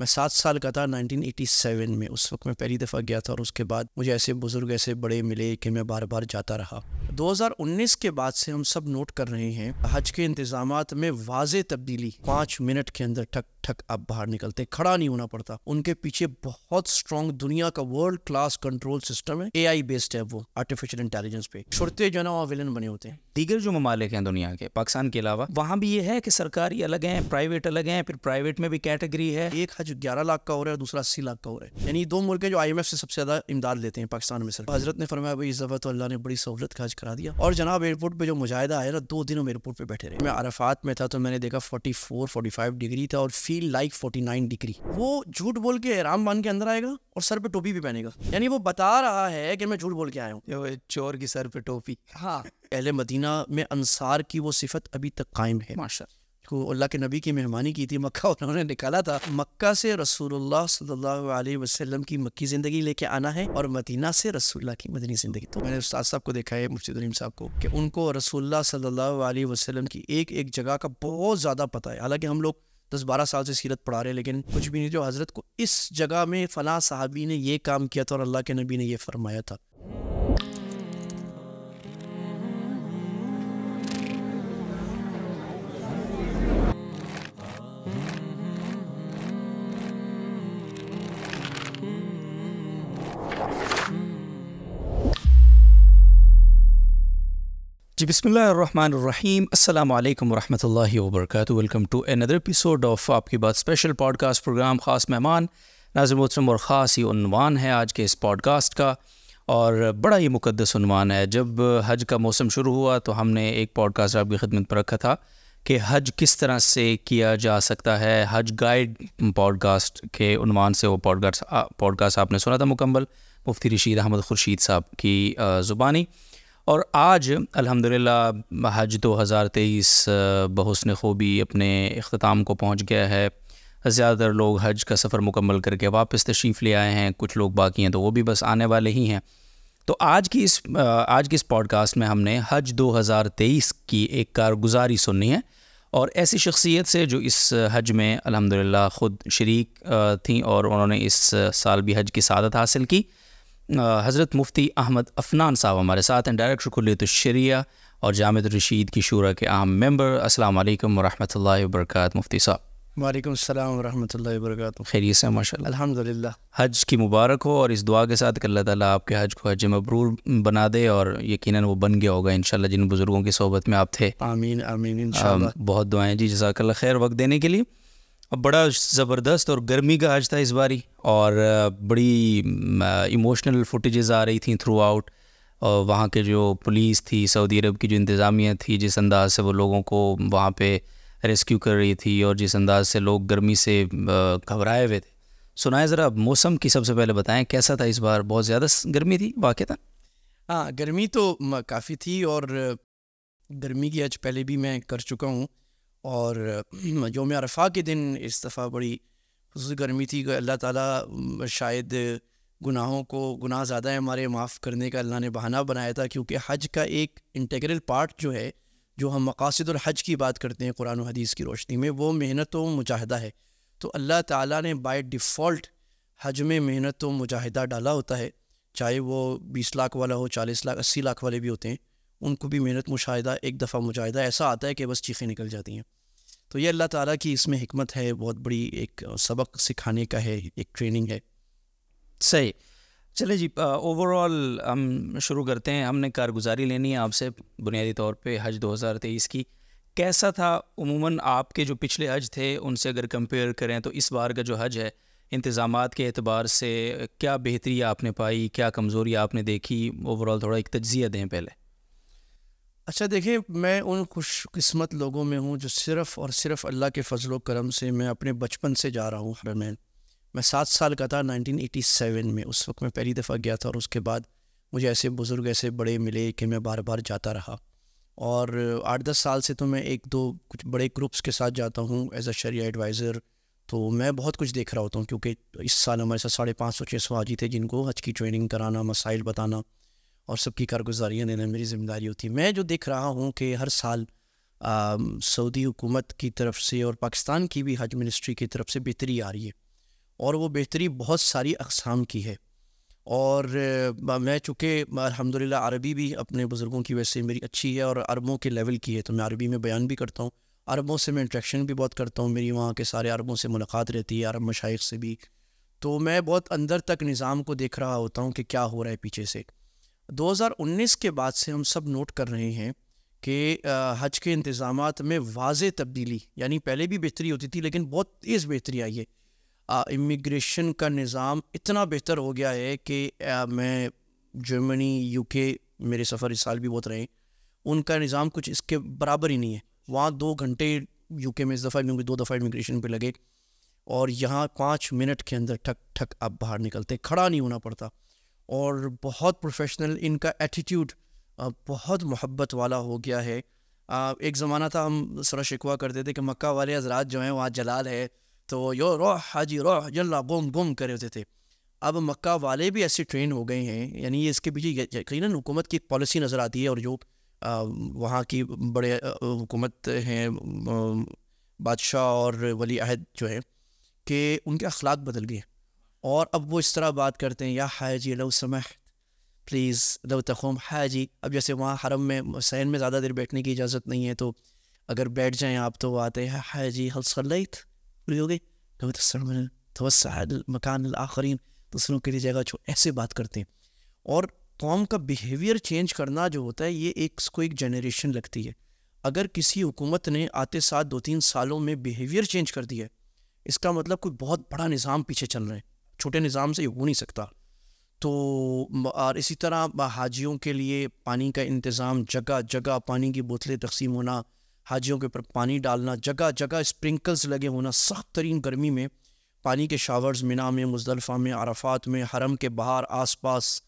میں 7 سال کا تھا 1987 میں، اس وقت میں پہلی دفعہ گیا تھا، اور اس کے بعد مجھے ایسے بزرگ ایسے بڑے ملے کہ میں بار بار جاتا رہا۔ 2019 کے بعد سے ہم سب نوٹ کر رہے ہیں حج کے انتظامات میں واضح تبدیلی۔ 5 منٹ کے اندر ٹھک ٹھک آپ باہر نکلتے، کھڑا نہیں ہونا پڑتا۔ ان کے پیچھے بہت سٹرونگ دنیا کا ورلڈ کلاس کنٹرول سسٹم ہے، اے آئی بیسڈ ہے، وہ آرٹیفیشل انٹیلیجنس پہ چھوٹے جو ہے نا ویلن بنے ہوتے ہیں۔ دیگر جو ممالک ہیں دنیا کے پاکستان کے علاوہ، وہاں بھی یہ ہے کہ سرکاری الگ ہیں، پرائیویٹ الگ ہیں، پھر پرائیویٹ میں بھی کیٹیگری ہے۔ ایک حج 11 لاکھ کا ہو رہا ہے اور دوسرا 80 لاکھ کا ہو رہا ہے، یعنی 2 ملک ہیں جو IMF سے سب سے زیادہ امداد لیتے ہیں پاکستان میں۔ سر حضرت نے فرمایا بھائی اس دفعہ تو اللہ نے بڑی سہولت کا حج کرا دیا، اور جناب ایئرپورٹ پہ جو مجاہدہ آیا نا، 2 دن ہم ایئرپورٹ پہ بیٹھے رہے۔ میں عرفات میں تھا تو میں نے دیکھا 44-45 ڈگری تھا، اور فیل لائک 49 ڈگری۔ وہ جھوٹ بول کے احرام باندھ کے اندر آئے گا اور سر پہ ٹوپی بھی پہنے گا، یعنی وہ بتا رہا ہے کہ میں جھوٹ بول کے آیا ہوں، چور کی سر پہ ٹوپی۔ ہاں، اہل مدینہ میں انصار کی وہ صفت ابھی تک قائم ہے۔ ماشاءاللہ، کو اللہ کے نبی کی مہمانی کی تھی مکہ، انہوں نے نکالا تھا مکہ سے رسول اللہ صلی اللہ علیہ وسلم کی مکی زندگی لے کے آنا ہے، اور مدینہ سے رسول اللہ کی مدنی زندگی۔ تو میں نے استاد صاحب کو دیکھا ہے، مفتی علیم صاحب کو، کہ ان کو رسول اللہ صلی اللہ علیہ وسلم کی ایک ایک جگہ کا بہت زیادہ پتہ ہے۔ حالانکہ ہم لوگ 10-12 سال سے سیرت پڑھا رہے ہیں، لیکن کچھ بھی نہیں، جو حضرت کو اس جگہ میں فلاں صحابی نے یہ کام کیا تھا اور اللہ کے نبی نے یہ فرمایا تھا۔ جی بسم اللہ الرحمن الرحیم، السلام علیکم ورحمۃ اللہ وبرکاتہ۔ Welcome to another episode of آپ کی بات اسپیشل پوڈ کاسٹ پروگرام۔ خاص مہمان ناظر محترم، اور خاص ہی عنوان ہے آج کے اس پوڈ کاسٹ کا، اور بڑا ہی مقدس عنوان ہے۔ جب حج کا موسم شروع ہوا تو ہم نے ایک پوڈ کاسٹ آپ کی خدمت پر رکھا تھا کہ حج کس طرح سے کیا جا سکتا ہے، حج گائیڈ پوڈ کاسٹ کے عنوان سے وہ پوڈ کاسٹ آپ نے سنا تھا مکمل، مفتی رشید احمد خورشید صاحب کی زبانی۔ اور آج الحمدللہ حج 2023 بحسن خوبی اپنے اختتام کو پہنچ گیا ہے۔ زیادہ تر لوگ حج کا سفر مکمل کر کے واپس تشریف لے آئے ہیں، کچھ لوگ باقی ہیں تو وہ بھی بس آنے والے ہی ہیں۔ تو آج کی اس پوڈ کاسٹ میں ہم نے حج 2023 کی ایک کارگزاری سننی ہے، اور ایسی شخصیت سے جو اس حج میں الحمدللہ خود شریک تھیں، اور انہوں نے اس سال بھی حج کی سعادت حاصل کی۔ حضرت مفتی احمد عفنان صاحب ہمارے ساتھ ہیں، ڈائریکٹر کلیت الشریعہ اور جامعۃ الرشید کی شورا کے اہم ممبر۔ السلام علیکم ورحمۃ اللہ وبرکاتہ مفتی صاحب۔ وعلیکم السلام ورحمۃ اللہ وبرکاتہ۔ خیریت سے ماشاء اللہ؟ الحمدللہ۔ حج کی مبارک ہو، اور اس دعا کے ساتھ کہ اللہ تعالیٰ آپ کے حج کو حج مبرور بنا دے، اور یقیناً وہ بن گیا ہوگا انشاءاللہ جن بزرگوں کی صحبت میں آپ تھے۔ آمین آمین انشاءاللہ۔ بہت دعائیں جی، جزاک اللہ خیر وقت دینے کے لیے۔ بڑا زبردست اور گرمی کا حج تھا اس باری، اور بڑی ایموشنل فوٹیجز آ رہی تھیں تھرو آؤٹ، اور وہاں کے جو پولیس تھی، سعودی عرب کی جو انتظامیہ تھی، جس انداز سے وہ لوگوں کو وہاں پہ ریسکیو کر رہی تھی، اور جس انداز سے لوگ گرمی سے گھبرائے ہوئے تھے۔ سنائیں ذرا موسم کی، سب سے پہلے بتائیں کیسا تھا اس بار؟ بہت زیادہ گرمی تھی واقعتاً؟ ہاں، گرمی تو کافی تھی، اور گرمی کی حج پہلے بھی میں کر چکا ہوں، اور یوم عرفہ کے دن اس دفعہ بڑی خصوصی گرمی تھی کہ اللہ تعالیٰ شاید گناہ زیادہ ہیں ہمارے، معاف کرنے کا اللہ نے بہانہ بنایا تھا، کیونکہ حج کا ایک انٹیگرل پارٹ جو ہے، جو ہم مقاصد الحج کی بات کرتے ہیں قرآن و حدیث کی روشنی میں، وہ محنت و مجاہدہ ہے۔ تو اللہ تعالیٰ نے بائی ڈیفالٹ حج میں محنت و مجاہدہ ڈالا ہوتا ہے، چاہے وہ 20 لاکھ والا ہو، 40 لاکھ 80 لاکھ والے بھی ہوتے ہیں، ان کو بھی محنت مشاہدہ، ایک دفعہ مجاہدہ ایسا آتا ہے کہ بس چیخیں نکل جاتی ہیں۔ تو یہ اللہ تعالیٰ کی اس میں حکمت ہے، بہت بڑی ایک سبق سکھانے کا ہے، ایک ٹریننگ ہے۔ صحیح، چلے جی، اوور آل ہم شروع کرتے ہیں۔ ہم نے کارگزاری لینی ہے آپ سے بنیادی طور پہ حج 2023 کی۔ کیسا تھا عموماً آپ کے جو پچھلے حج تھے ان سے اگر کمپیئر کریں تو اس بار کا جو حج ہے انتظامات کے اعتبار سے کیا بہتری آپ نے پائی، کیا کمزوری آپ نے دیکھی؟ اوور آل تھوڑا ایک تجزیہ دیں پہلے۔ اچھا دیکھیں، میں ان خوش قسمت لوگوں میں ہوں جو صرف اور صرف اللہ کے فضل و کرم سے میں اپنے بچپن سے جا رہا ہوں حرمین۔ میں 7 سال کا تھا 1987 میں، اس وقت میں پہلی دفعہ گیا تھا، اور اس کے بعد مجھے ایسے بزرگ ایسے بڑے ملے کہ میں بار بار جاتا رہا، اور 8-10 سال سے تو میں 1-2 کچھ بڑے گروپس کے ساتھ جاتا ہوں ایز اے شریعہ ایڈوائزر۔ تو میں بہت کچھ دیکھ رہا ہوتا ہوں، کیونکہ اس سال ہمارے ساتھ 550-600 حاجی تھے جن کو حج کی ٹریننگ کرانا، مسائل بتانا اور سب کی کارگزاریاں دینا میری ذمہ داری ہوتی ہے۔ میں جو دیکھ رہا ہوں کہ ہر سال سعودی حکومت کی طرف سے اور پاکستان کی بھی حج منسٹری کی طرف سے بہتری آ رہی ہے، اور وہ بہتری بہت ساری اقسام کی ہے. اور میں چونکہ الحمدللہ عربی بھی اپنے بزرگوں کی وجہ سے میری اچھی ہے اور عربوں کے لیول کی ہے، تو میں عربی میں بیان بھی کرتا ہوں. عربوں سے میں انٹریکشن بھی بہت کرتا ہوں، میری وہاں کے سارے عربوں سے ملاقات رہتی ہے، عرب مشائخ سے بھی. تو میں بہت اندر تک نظام کو دیکھ رہا ہوتا ہوں کہ کیا ہو رہا ہے پیچھے سے. 2019 کے بعد سے ہم سب نوٹ کر رہے ہیں کہ حج کے انتظامات میں واضح تبدیلی، یعنی پہلے بھی بہتری ہوتی تھی لیکن بہت تیز بہتری آئی ہے. امیگریشن کا نظام اتنا بہتر ہو گیا ہے کہ میں جرمنی، یو کے، میرے سفر اس سال بھی بہت رہے، ان کا نظام کچھ اس کے برابر ہی نہیں ہے. وہاں 2 گھنٹے یو کے میں اس دفعہ 2 دفعہ امیگریشن پہ لگے، اور یہاں 5 منٹ کے اندر ٹھک ٹھک آپ باہر نکلتے، کھڑا نہیں ہونا پڑتا. اور بہت پروفیشنل، ان کا ایٹیٹیوڈ بہت محبت والا ہو گیا ہے. ایک زمانہ تھا ہم سرا شکوا کرتے تھے کہ مکہ والے حضرات جو ہیں وہاں جلال ہے تو یو روح حاجی روح یلا بوم بوم کرے ہوتے تھے. اب مکہ والے بھی ایسے ٹرین ہو گئے ہیں، یعنی اس کے پیچھے یقیناً حکومت کی پالیسی نظر آتی ہے، اور جو وہاں کی بڑے حکومت ہیں بادشاہ اور ولی عہد جو ہیں، کہ ان کے اخلاق بدل گئے. اور اب وہ اس طرح بات کرتے ہیں، یا حاجی لو سمحت پلیز لو تقوم حاجی. اب جیسے وہاں حرم میں حسین میں زیادہ دیر بیٹھنے کی اجازت نہیں ہے، تو اگر بیٹھ جائیں آپ تو وہ آتے ہیں حاجی حل صلیت پوری ہو گئی توسع المکان الآخرین، دوسروں کے لیے جگہ چھوڑ، ایسے بات کرتے ہیں. اور قوم کا بیہیویئر چینج کرنا جو ہوتا ہے یہ اس کو ایک جنریشن لگتی ہے. اگر کسی حکومت نے آتے ساتھ 2-3 سالوں میں بیہیویئر چینج کر دیا ہے، اس کا مطلب کوئی بہت بڑا نظام پیچھے چل رہا ہے، چھوٹے نظام سے یہ ہو نہیں سکتا. تو اور اسی طرح حاجیوں کے لیے پانی کا انتظام، جگہ جگہ پانی کی بوتلیں تقسیم ہونا، حاجیوں کے اوپر پانی ڈالنا، جگہ جگہ اسپرنکلز لگے ہونا، سخت ترین گرمی میں پانی کے شاورز منی میں، مزدلفہ میں، عرفات میں، حرم کے باہر آس پاس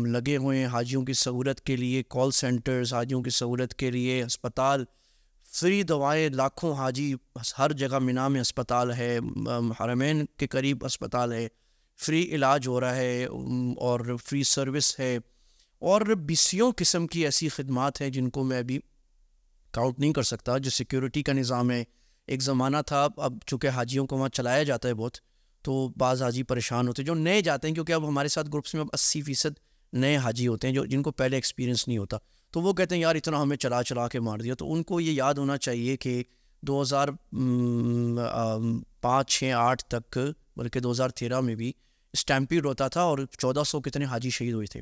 لگے ہوئے ہیں حاجیوں کی سہولت کے لیے. کال سینٹرز حاجیوں کی سہولت کے لیے، ہسپتال، فری دوائیں، لاکھوں حاجی ہر جگہ. منی میں ہسپتال ہے، حرمین کے قریب ہسپتال ہے، فری علاج ہو رہا ہے اور فری سروس ہے. اور 20 قسم کی ایسی خدمات ہیں جن کو میں ابھی کاؤنٹ نہیں کر سکتا. جو سیکیورٹی کا نظام ہے، ایک زمانہ تھا، اب چونکہ حاجیوں کو وہاں چلایا جاتا ہے بہت، تو بعض حاجی پریشان ہوتے ہیں جو نئے جاتے ہیں، کیونکہ اب ہمارے ساتھ گروپس میں اب 80% نئے حاجی ہوتے ہیں جن کو پہلے ایکسپیرینس نہیں ہوتا. تو وہ کہتے ہیں یار اتنا ہمیں چلا چلا کے مار دیا. تو ان کو یہ یاد ہونا چاہیے کہ 2005 6 8 تک، بلکہ 2013 میں بھی اسٹیمپیڈ ہوتا تھا اور 1400 کتنے حاجی شہید ہوئے تھے.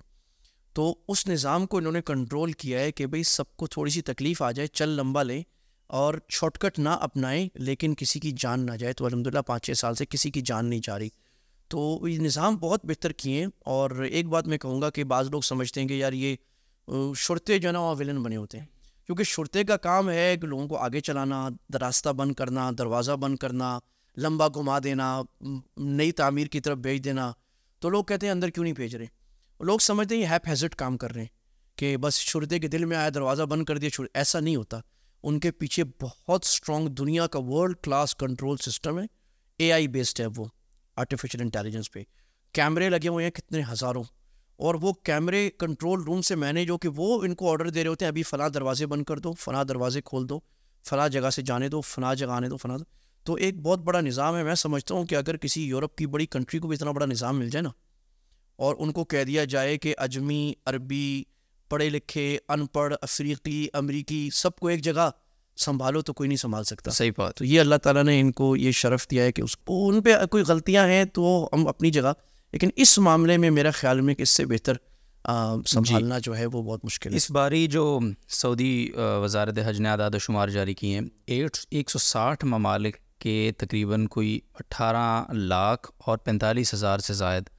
تو اس نظام کو انہوں نے کنٹرول کیا ہے کہ بھئی سب کو تھوڑی سی تکلیف آ جائے، چل لمبا لیں اور شارٹ کٹ نہ اپنائیں، لیکن کسی کی جان نہ جائے. تو الحمدللہ 5-6 سال سے کسی کی جان نہیں جا رہی. تو یہ نظام بہت بہتر کیے ہیں. اور ایک بات میں کہوں گا کہ بعض لوگ سمجھتے ہیں کہ یار یہ شرطے جو ہے نا وہ ویلن بنے ہوتے ہیں، کیونکہ شرطے کا کام ہے کہ لوگوں کو آگے چلانا، راستہ بند کرنا، دروازہ بند کرنا، لمبا گھما دینا، نئی تعمیر کی طرف بھیج دینا. تو لوگ کہتے ہیں اندر کیوں نہیں بھیج رہے. لوگ سمجھتے ہیں یہ ہیپ ہیزٹ کام کر رہے ہیں کہ بس شرطے کے دل میں آیا دروازہ بند کر دیا. ایسا نہیں ہوتا. ان کے پیچھے بہت سٹرونگ دنیا کا ورلڈ کلاس کنٹرول سسٹم ہے. AI بیسڈ ہے، وہ آرٹیفیشل انٹیلیجنس پہ کیمرے لگے ہوئے ہیں کتنے ہزاروں، اور وہ کیمرے کنٹرول روم سے مینیج ہو کہ وہ ان کو آرڈر دے رہے ہوتے ہیں ابھی فلاں دروازے بند کر دو، فلاں دروازے کھول دو، فلاں جگہ سے جانے دو، فلاں جگہ آنے دو، فلاں. تو ایک بہت بڑا نظام ہے. میں سمجھتا ہوں کہ اگر کسی یورپ کی بڑی کنٹری کو بھی اتنا بڑا نظام مل جائے نا، اور ان کو کہہ دیا جائے کہ اجمی، عربی، پڑھے لکھے، ان پڑھ، افریقی، امریکی، سب کو ایک جگہ سنبھالو، تو کوئی نہیں سنبھال سکتا. صحیح بات. تو یہ اللہ تعالیٰ نے ان کو یہ شرف دیا ہے کہ اس کو ان پہ کوئی غلطیاں ہیں تو ہم اپنی جگہ، لیکن اس معاملے میں میرا خیال میں کہ اس سے بہتر سنبھالنا جو ہے وہ بہت مشکل ہے. اس باری جو سعودی وزارت حج نے اعداد و شمار جاری کیے ہیں، 160 ممالک کے تقریباً کوئی 18 لاکھ اور 45 ہزار سے زائد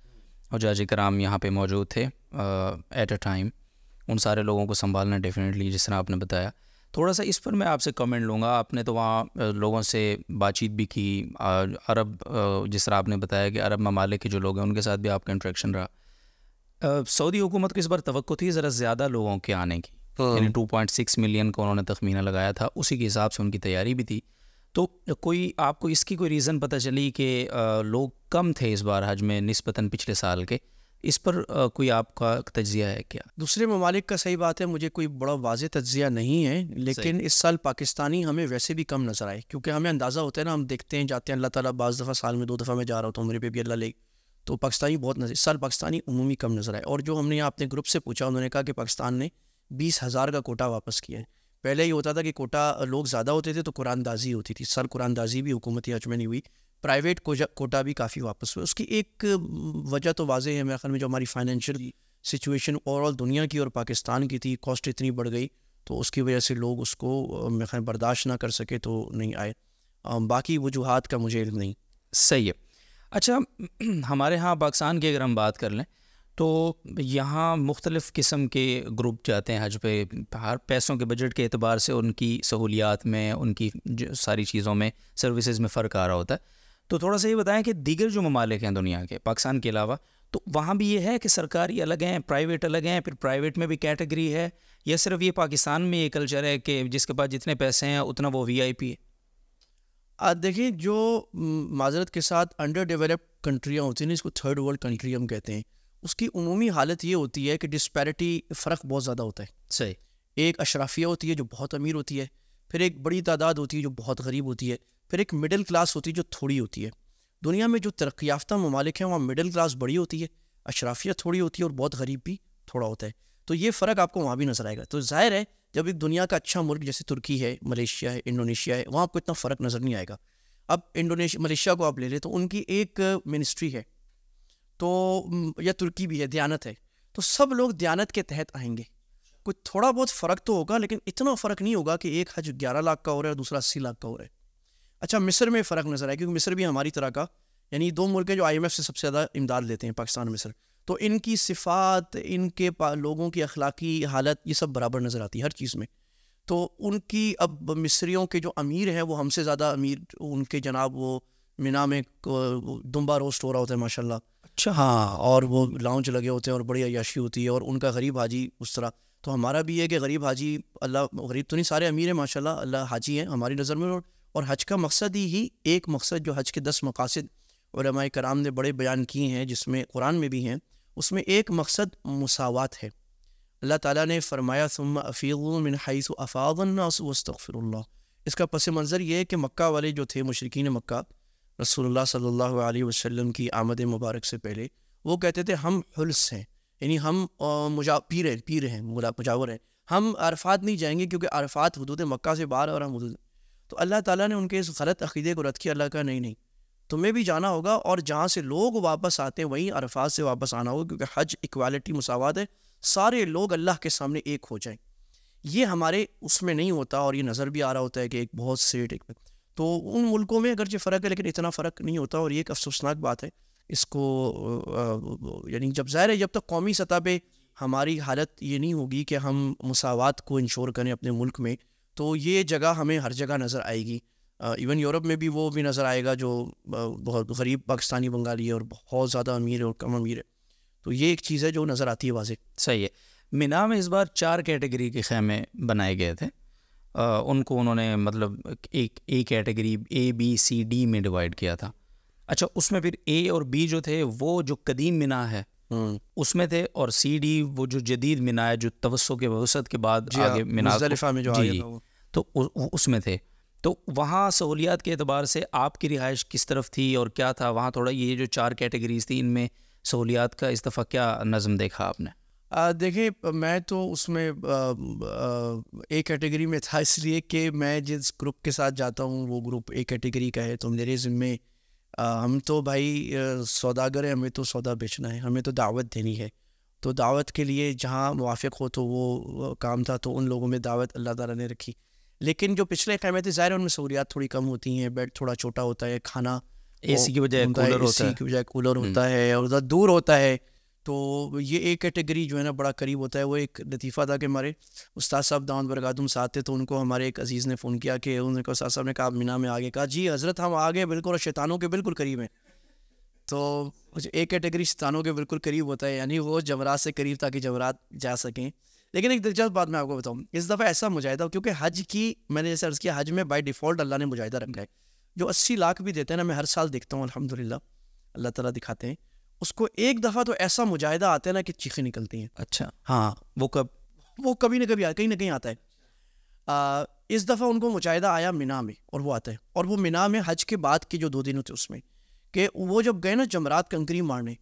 حجاج کرام یہاں پہ موجود تھے ایٹ اے ٹائم. ان سارے لوگوں کو سنبھالنا ڈیفینیٹلی، جس طرح آپ نے بتایا. تھوڑا سا اس پر میں آپ سے کمنٹ لوں گا. آپ نے تو وہاں لوگوں سے بات چیت بھی کی، عرب، جس طرح آپ نے بتایا کہ عرب ممالک کے جو لوگ ہیں ان کے ساتھ بھی آپ کا انٹریکشن رہا. سعودی حکومت کو اس بار توقع تھی ذرا زیادہ لوگوں کے آنے کی، یعنی 2.6 ملین کو انہوں نے تخمینہ لگایا تھا، اسی کے حساب سے ان کی تیاری بھی تھی. تو کوئی آپ کو اس کی کوئی ریزن پتہ چلی کہ لوگ کم تھے اس بار حج میں نسبتاً پچھلے سال کے، اس پر کوئی آپ کا تجزیہ ہے کیا؟ دوسرے ممالک کا صحیح بات ہے، مجھے کوئی بڑا واضح تجزیہ نہیں ہے، لیکن اس سال پاکستانی ہمیں ویسے بھی کم نظر آئے، کیونکہ ہمیں اندازہ ہوتا ہے نا، ہم دیکھتے ہیں جاتے ہیں، اللہ تعالیٰ بعض دفعہ سال میں 2 دفعہ میں جا رہا ہوتا ہوں، میرے پہ بھی اللہ لے، تو پاکستانی بہت نظر، اس سال پاکستانی عمومی کم نظر آئے. اور جو ہم نے اپنے گروپ سے پوچھا، انہوں نے کہا کہ پاکستان نے 20,000 کا کوٹا واپس کیا ہے. پہلے یہ ہوتا تھا کہ کوٹا لوگ زیادہ ہوتے تھے تو قرآن دازی ہوتی تھی، سر قرآن دازی بھی حکومتی حج میں نہیں ہوئی، پرائیویٹ کوٹا بھی کافی واپس ہوئے. اس کی ایک وجہ تو واضح ہے میرے خیال میں، جو ہماری فائنینشیل سچویشن اوور آل دنیا کی اور پاکستان کی تھی، کاسٹ اتنی بڑھ گئی تو اس کی وجہ سے لوگ اس کو میرے خیال برداشت نہ کر سکے تو نہیں آئے. باقی وجوہات کا مجھے علم نہیں. صحیح ہے. اچھا، ہمارے ہاں پاکستان کی اگر ہم بات کر لیں تو یہاں مختلف قسم کے گروپ جاتے ہیں حج پہ، ہر پیسوں کے بجٹ کے اعتبار سے ان کی سہولیات میں، ان کی ساری چیزوں میں، سروسز میں فرق آ رہا ہوتا ہے. تو تھوڑا سا یہ بتائیں کہ دیگر جو ممالک ہیں دنیا کے پاکستان کے علاوہ، تو وہاں بھی یہ ہے کہ سرکاری الگ ہیں، پرائیویٹ الگ ہیں، پھر پرائیویٹ میں بھی کیٹیگری ہے، یا صرف یہ پاکستان میں یہ کلچر ہے کہ جس کے پاس جتنے پیسے ہیں اتنا وہ وی آئی پی ہے؟ دیکھیں، جو معذرت کے ساتھ انڈر ڈیولپڈ کنٹریاں ہوتی ہیں، اس کو تھرڈ ورلڈ کنٹری ہم کہتے ہیں، اس کی عمومی حالت یہ ہوتی ہے کہ ڈسپیرٹی، فرق بہت زیادہ ہوتا ہے. صحیح. ایک اشرافیہ ہوتی ہے جو بہت امیر ہوتی ہے، پھر ایک بڑی تعداد ہوتی ہے جو بہت غریب ہوتی ہے، پھر ایک مڈل کلاس ہوتی ہے جو تھوڑی ہوتی ہے. دنیا میں جو ترقی یافتہ ممالک ہیں وہاں مڈل کلاس بڑی ہوتی ہے، اشرافیہ تھوڑی ہوتی ہے اور بہت غریب بھی تھوڑا ہوتا ہے. تو یہ فرق آپ کو وہاں بھی نظر آئے گا. تو ظاہر ہے جب ایک دنیا کا اچھا ملک جیسے ترکی ہے، ملیشیا ہے، انڈونیشیا ہے، وہاں آپ کو اتنا فرق نظر نہیں آئے گا. اب ملیشیا کو آپ لے لیں تو ان کی ایک منسٹری ہے، تو یا ترکی بھی ہے، دیانت ہے، تو سب لوگ دیانت کے تحت آئیں گے. کچھ تھوڑا بہت فرق تو ہوگا، لیکن اتنا فرق نہیں ہوگا کہ ایک حج 11 لاکھ کا ہو رہا ہے اور دوسرا 80 لاکھ کا ہو رہا ہے. اچھا، مصر میں فرق نظر آئے، کیونکہ مصر بھی ہماری طرح کا، یعنی 2 ملک ہیں جو IMF سے سب سے زیادہ امداد لیتے ہیں، پاکستان، مصر. تو ان کی صفات، ان کے لوگوں کی اخلاقی حالت، یہ سب برابر نظر آتی ہے ہر چیز میں. تو ان کی، اب مصریوں کے جو امیر ہیں وہ ہم سے زیادہ امیر، ان کے جناب وہ مینا میں دمبا روسٹ ہو رہا ہوتا ہے ماشاء اللہ. اچھا. ہاں، اور وہ لاؤنج لگے ہوتے ہیں اور بڑی عیاشی ہوتی ہے، اور ان کا غریب حاجی اس طرح. تو ہمارا بھی ہے کہ غریب حاجی، اللہ غریب تو نہیں، سارے امیر ہیں ماشاء اللہ، اللہ حاجی ہیں ہماری نظر میں. اور حج کا مقصد ہی ایک مقصد، جو حج کے 10 مقاصد علماء کرام نے بڑے بیان کیے ہیں، جس میں قرآن میں بھی ہیں، اس میں ایک مقصد مساوات ہے. اللہ تعالیٰ نے فرمایا ثم افیضوا من حیث افاض الناس واستغفروا اللہ. اس کا پس منظر یہ ہے کہ مکہ والے جو تھے، مشرکین مکہ، رسول اللہ صلی اللہ علیہ وسلم کی آمد مبارک سے پہلے، وہ کہتے تھے ہم حلس ہیں، یعنی ہم پیر ہیں، مجاور ہیں، ہم عرفات نہیں جائیں گے کیونکہ عرفات حدود مکہ سے باہر اور ہم حدود. تو اللہ تعالیٰ نے ان کے اس غلط عقیدے کو رد کیا. اللہ کا نہیں، تمہیں بھی جانا ہوگا، اور جہاں سے لوگ واپس آتے ہیں وہیں عرفات سے واپس آنا ہوگا، کیونکہ حج ایکوالٹی، مساوات ہے، سارے لوگ اللہ کے سامنے ایک ہو جائیں. یہ ہمارے اس میں نہیں ہوتا، اور یہ نظر بھی آ رہا ہوتا ہے کہ ایک بہت سے تو ان ملکوں میں اگرچہ فرق ہے لیکن اتنا فرق نہیں ہوتا، اور یہ ایک افسوسناک بات ہے. اس کو یعنی جب ظاہر ہے، جب تک قومی سطح پہ ہماری حالت یہ نہیں ہوگی کہ ہم مساوات کو انشور کریں اپنے ملک میں، تو یہ جگہ ہمیں ہر جگہ نظر آئے گی. ایون یورپ میں بھی وہ بھی نظر آئے گا جو بہت غریب پاکستانی بنگالی ہے اور بہت زیادہ امیر ہے اور کم امیر ہے. تو یہ ایک چیز ہے جو نظر آتی ہے واضح. صحیح ہے. مینا میں اس بار 4 کیٹیگری کے خیمے بنائے گئے تھے، ان کو انہوں نے مطلب ایک category A B C D میں ڈیوائڈ کیا تھا. اچھا، اس میں پھر A اور B جو تھے وہ جو قدیم مینا ہے اس میں تھے، اور C D وہ جو جدید مینا ہے جو توسع کے وسعت کے بعد آگے مینا مزدلفہ میں جو آگے تھا وہ، تو اس میں تھے. تو وہاں سہولیات کے اعتبار سے آپ کی رہائش کس طرف تھی اور کیا تھا وہاں؟ تھوڑا یہ جو 4 کیٹیگریز تھی، ان میں سہولیات کا اس دفعہ کیا نظم دیکھا آپ نے؟ دیکھیں، میں تو اس میں ایک کیٹیگری میں تھا، اس لیے کہ میں جس گروپ کے ساتھ جاتا ہوں وہ گروپ ایک کیٹیگری کا ہے. تو میرے ذمے ہم تو بھائی سوداگر ہیں، ہمیں تو سودا بیچنا ہے، ہمیں تو دعوت دینی ہے. تو دعوت کے لیے جہاں موافق ہو تو وہ کام تھا، تو ان لوگوں میں دعوت اللہ تعالیٰ نے رکھی. لیکن جو پچھلے خیمے تھے، ظاہر ان میں سہولیات تھوڑی کم ہوتی ہیں، بیڈ تھوڑا چھوٹا ہوتا ہے، کھانا AC کی بجائے کولر ہوتا ہے، اور ادھر دور ہوتا ہے. تو یہ ایک کیٹیگری جو ہے نا بڑا قریب ہوتا ہے. وہ ایک لطیفہ تھا کہ ہمارے استاد صاحب دامت برکاتہم ساتھ تھے، تو ان کو ہمارے ایک عزیز نے فون کیا کہ انہوں نے استاد صاحب نے کہا مینا میں آگے، کہا جی حضرت ہم آگے بالکل، اور شیطانوں کے بالکل قریب ہیں. تو ایک کیٹیگری شیطانوں کے بالکل قریب ہوتا ہے، یعنی وہ جمرات سے قریب تاکہ جمرات جا سکیں. لیکن ایک دلچسپ بات میں آپ کو بتاؤں، اس دفعہ ایسا مجاہدہ، کیونکہ حج کی میں نے جیسے عرض کیا، حج میں بائی ڈیفالٹ اللہ نے مجاہدہ رکھا ہے. جو 80 لاکھ بھی دیتے ہیں نا، میں ہر سال دیکھتا ہوں الحمدللہ، اللہ تعالیٰ دکھاتے ہیں، اس کو ایک دفعہ تو ایسا مجاہدہ آتا ہے نا کہ چیخیں نکلتی ہیں. اچھا ہاں وہ کب؟ وہ کبھی نہ کبھی کہیں نہ کہیں آتا ہے. اس دفعہ ان کو مجاہدہ آیا مینا میں, اور وہ آتا ہے, اور وہ مینا میں حج کے بعد کے جو 2 دن ہوتے اس میں, کہ وہ جب گئے نا جمرات کنکری مارنے,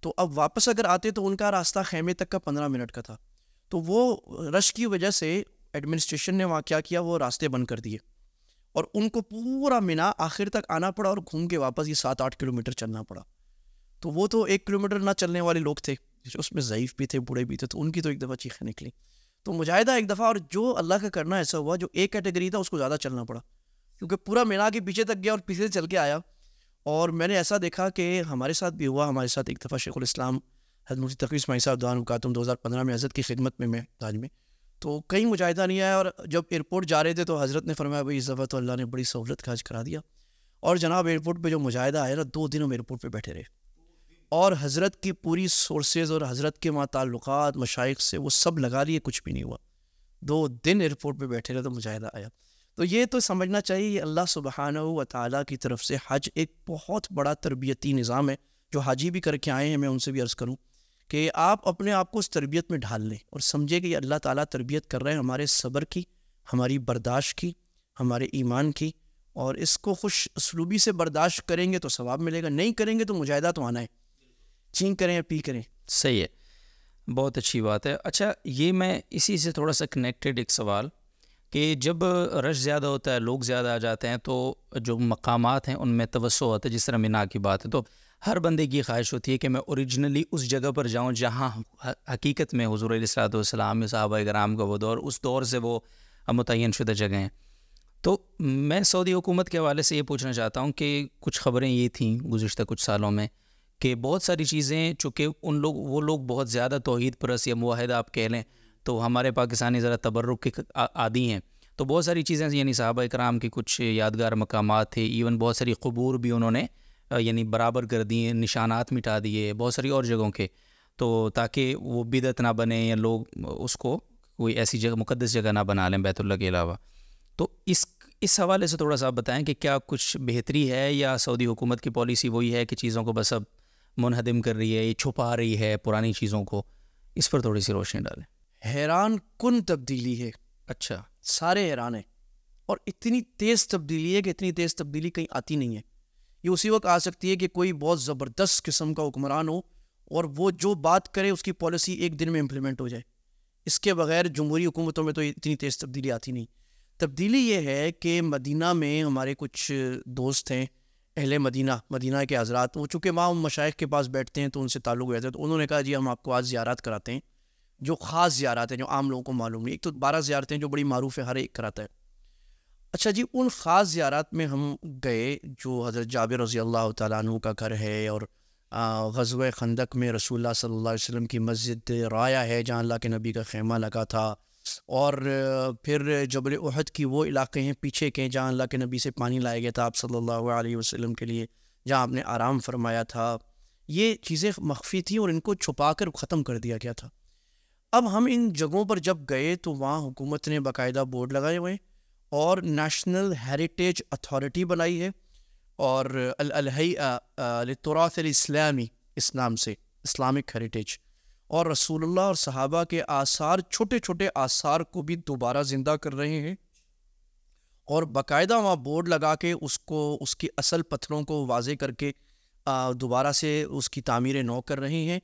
تو اب واپس اگر آتے تو ان کا راستہ خیمے تک کا 15 منٹ کا تھا. تو وہ رش کی وجہ سے ایڈمنسٹریشن نے وہاں کیا کیا, وہ راستے بند کر دیے, اور ان کو پورا مینا آخر تک آنا پڑا, اور گھوم کے واپس یہ 7-8 کلومیٹر چلنا پڑا. تو وہ تو 1 کلومیٹر نہ چلنے والے لوگ تھے, اس میں ضعیف بھی تھے, بوڑھے بھی تھے, تو ان کی تو ایک دفعہ چیخیں نکلی. تو مجاہدہ ایک دفعہ, اور جو اللہ کا کرنا ایسا ہوا, جو ایک کیٹیگری تھا اس کو زیادہ چلنا پڑا, کیونکہ پورا مینا کے پیچھے تک گیا اور پیچھے چل کے آیا. اور میں نے ایسا دیکھا کہ ہمارے ساتھ بھی ہوا. ہمارے ساتھ ایک دفعہ شیخ الاسلام حضرت مفتی تقی اسماعیل صاحب دعا وکاتم 2015 میں حضرت کی خدمت میں تاج میں, تو کہیں مجاہدہ نہیں آیا, اور جب ایئرپورٹ جا رہے تھے تو حضرت نے فرمایا بھائی اس دفعہ تو اللہ نے بڑی سہولت کا حج کرا دیا. اور جناب ایئرپورٹ پہ جو مجاہدہ آیا نا, 2 دن ہم ایئرپورٹ پہ بیٹھے رہے, اور حضرت کی پوری سورسز اور حضرت کے وہاں تعلقات مشائخ سے وہ سب لگا لیے, کچھ بھی نہیں ہوا. 2 دن ایئرپورٹ پہ بیٹھے رہے تو مجاہدہ آیا. تو یہ تو سمجھنا چاہیے اللہ سبحانہ و تعالیٰ کی طرف سے حج ایک بہت بڑا تربیتی نظام ہے. جو حاجی بھی کر کے آئے ہیں, میں ان سے بھی عرض کروں کہ آپ اپنے آپ کو اس تربیت میں ڈھال لیں, اور سمجھیں کہ یہ اللہ تعالیٰ تربیت کر رہے ہیں ہمارے صبر کی, ہماری برداشت کی, ہمارے ایمان کی, اور اس کو خوش اسلوبی سے برداشت کریں گے تو ثواب ملے گا, نہیں کریں گے تو مجاہدہ تو آنا ہے, چین کریں یا پی کریں. صحیح ہے, بہت اچھی بات ہے. اچھا یہ میں اسی سے تھوڑا سا کنیکٹڈ ایک سوال, کہ جب رش زیادہ ہوتا ہے, لوگ زیادہ آ جاتے ہیں, تو جو مقامات ہیں ان میں توسع ہوتا ہے, جس طرح مینا کی بات ہے, تو ہر بندے کی خواہش ہوتی ہے کہ میں اوریجنلی اس جگہ پر جاؤں جہاں حقیقت میں حضور علیہ الصلوۃ والسلام, صحابہ کرام کا وہ دور, اس دور سے وہ متعین شدہ جگہ ہیں. تو میں سعودی حکومت کے حوالے سے یہ پوچھنا چاہتا ہوں کہ کچھ خبریں یہ تھیں گزشتہ کچھ سالوں میں کہ بہت ساری چیزیں, چونکہ وہ لوگ بہت زیادہ توحید پرست یا موحد آپ کہہ لیں, تو ہمارے پاکستانی ذرا تبرک کے عادی ہیں, تو بہت ساری چیزیں یعنی صحابہ کرام کے کچھ یادگار مقامات تھے, ایون بہت ساری قبور بھی انہوں نے یعنی برابر کر دیے, نشانات مٹا دیے بہت ساری اور جگہوں کے, تو تاکہ وہ بدعت نہ بنے یا لوگ اس کو کوئی ایسی جگہ مقدس جگہ نہ بنا لیں بیت اللہ کے علاوہ. تو اس حوالے سے تھوڑا سا بتائیں کہ کیا کچھ بہتری ہے, یا سعودی حکومت کی پالیسی وہی ہے کہ چیزوں کو بس اب منہدم کر رہی ہے, یہ چھپا رہی ہے پرانی چیزوں کو؟ اس پر تھوڑی سی روشنی ڈالیں. حیران کن تبدیلی ہے. اچھا, سارے حیران ہیں, اور اتنی تیز تبدیلی ہے کہ اتنی تیز تبدیلی کہیں آتی نہیں ہے. یہ اسی وقت آ سکتی ہے کہ کوئی بہت زبردست قسم کا حکمران ہو, اور وہ جو بات کرے اس کی پالیسی ایک دن میں امپلیمنٹ ہو جائے. اس کے بغیر جمہوری حکومتوں میں تو اتنی تیز تبدیلی آتی نہیں. تبدیلی یہ ہے کہ مدینہ میں ہمارے کچھ دوست ہیں اہل مدینہ کے حضرات, وہ چونکہ وہاں مشائخ کے پاس بیٹھتے ہیں تو ان سے تعلق رہتا ہے, تو انہوں نے کہا جی ہم آپ کو آج زیارات کراتے ہیں, جو خاص زیارات ہیں جو عام لوگوں کو معلوم نہیں. ایک تو 12 زیارتیں جو بڑی معروف ہے, ہر ایک کراتا ہے. اچھا جی, ان خاص زیارات میں ہم گئے جو حضرت جابر رضی اللہ تعالیٰ عنہ کا گھر ہے, اور غزوہ خندق میں رسول اللہ صلی اللہ علیہ وسلم کی مسجد رایا ہے جہاں اللہ کے نبی کا خیمہ لگا تھا, اور پھر جبل احد کی وہ علاقے ہیں پیچھے کے جہاں اللہ کے نبی سے پانی لایا گیا تھا آپ صلی اللہ علیہ وسلم کے لیے, جہاں آپ نے آرام فرمایا تھا. یہ چیزیں مخفی تھیں اور ان کو چھپا کر ختم کر دیا گیا تھا. اب ہم ان جگہوں پر جب گئے تو وہاں حکومت نے باقاعدہ بورڈ لگائے ہوئے اور نیشنل ہیریٹیج اتھارٹی بنائی ہے, اور الہیئہ للتراث الاسلامی, اسلام سے اسلامک ہیریٹیج, اور رسول اللہ اور صحابہ کے آثار, چھوٹے چھوٹے آثار کو بھی دوبارہ زندہ کر رہے ہیں, اور باقاعدہ وہاں بورڈ لگا کے اس کی اصل پتھروں کو واضح کر کے دوبارہ سے اس کی تعمیر نو کر رہے ہیں.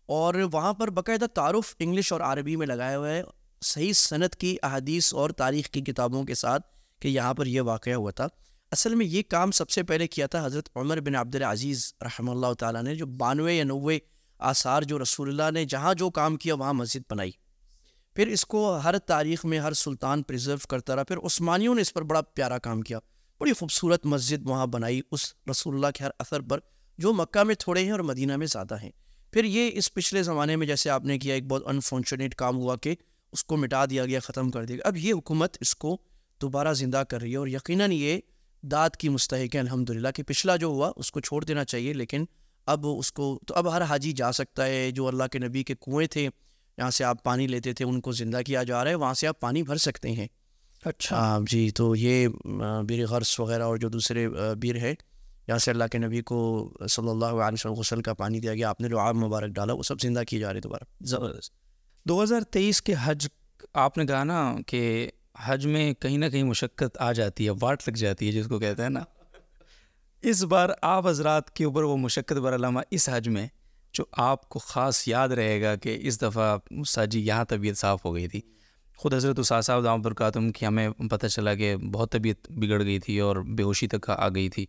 اور وہاں پر باقاعدہ تعارف انگلش اور عربی میں لگایا ہوا ہے, صحیح سند کی احادیث اور تاریخ کی کتابوں کے ساتھ, کہ یہاں پر یہ واقعہ ہوا تھا. اصل میں یہ کام سب سے پہلے کیا تھا حضرت عمر بن عبد العزیز رحمہ اللہ تعالیٰ نے, جو 92 یا 90 آثار جو رسول اللہ نے جہاں جو کام کیا وہاں مسجد بنائی. پھر اس کو ہر تاریخ میں ہر سلطان پریزرو کرتا رہا. پھر عثمانیوں نے اس پر بڑا پیارا کام کیا, بڑی خوبصورت مسجد وہاں بنائی اس رسول اللہ کے ہر اثر پر, جو مکہ میں تھوڑے ہیں اور مدینہ میں زیادہ ہیں. پھر یہ اس پچھلے زمانے میں جیسے آپ نے کیا ایک بہت انفارچونیٹ کام ہوا کہ اس کو مٹا دیا گیا, ختم کر دیا گیا. اب یہ حکومت اس کو دوبارہ زندہ کر رہی ہے, اور یقیناً یہ داد کی مستحق ہے الحمدللہ, کہ پچھلا جو ہوا اس کو چھوڑ دینا چاہیے, لیکن اب اس کو تو اب ہر حاجی جا سکتا ہے. جو اللہ کے نبی کے کنویں تھے جہاں سے آپ پانی لیتے تھے ان کو زندہ کیا جا رہا ہے, وہاں سے آپ پانی بھر سکتے ہیں. اچھا جی, تو یہ بیر غرس وغیرہ اور جو دوسرے بیر ہے یہاں سے اللہ کے نبی کو صلی اللہ علیہ وسلم غسل کا پانی دیا گیا, آپ نے لعاب مبارک ڈالا, وہ سب زندہ کیے جا رہے دوبارہ. زبردست. 2023 کے حج آپ نے کہا نا کہ حج میں کہیں نہ کہیں مشقت آ جاتی ہے, واٹ لگ جاتی ہے جس کو کہتے ہیں نا. اس بار آپ حضرات کے اوپر وہ مشقت برا لمحہ اس حج میں جو آپ کو خاص یاد رہے گا کہ اس دفعہ ساجی یہاں طبیعت صاف ہو گئی تھی. خود حضرت استاد صاحب دامت برکاتہم کی ہمیں پتہ چلا کہ بہت طبیعت بگڑ گئی تھی اور بے ہوشی تک آ گئی تھی.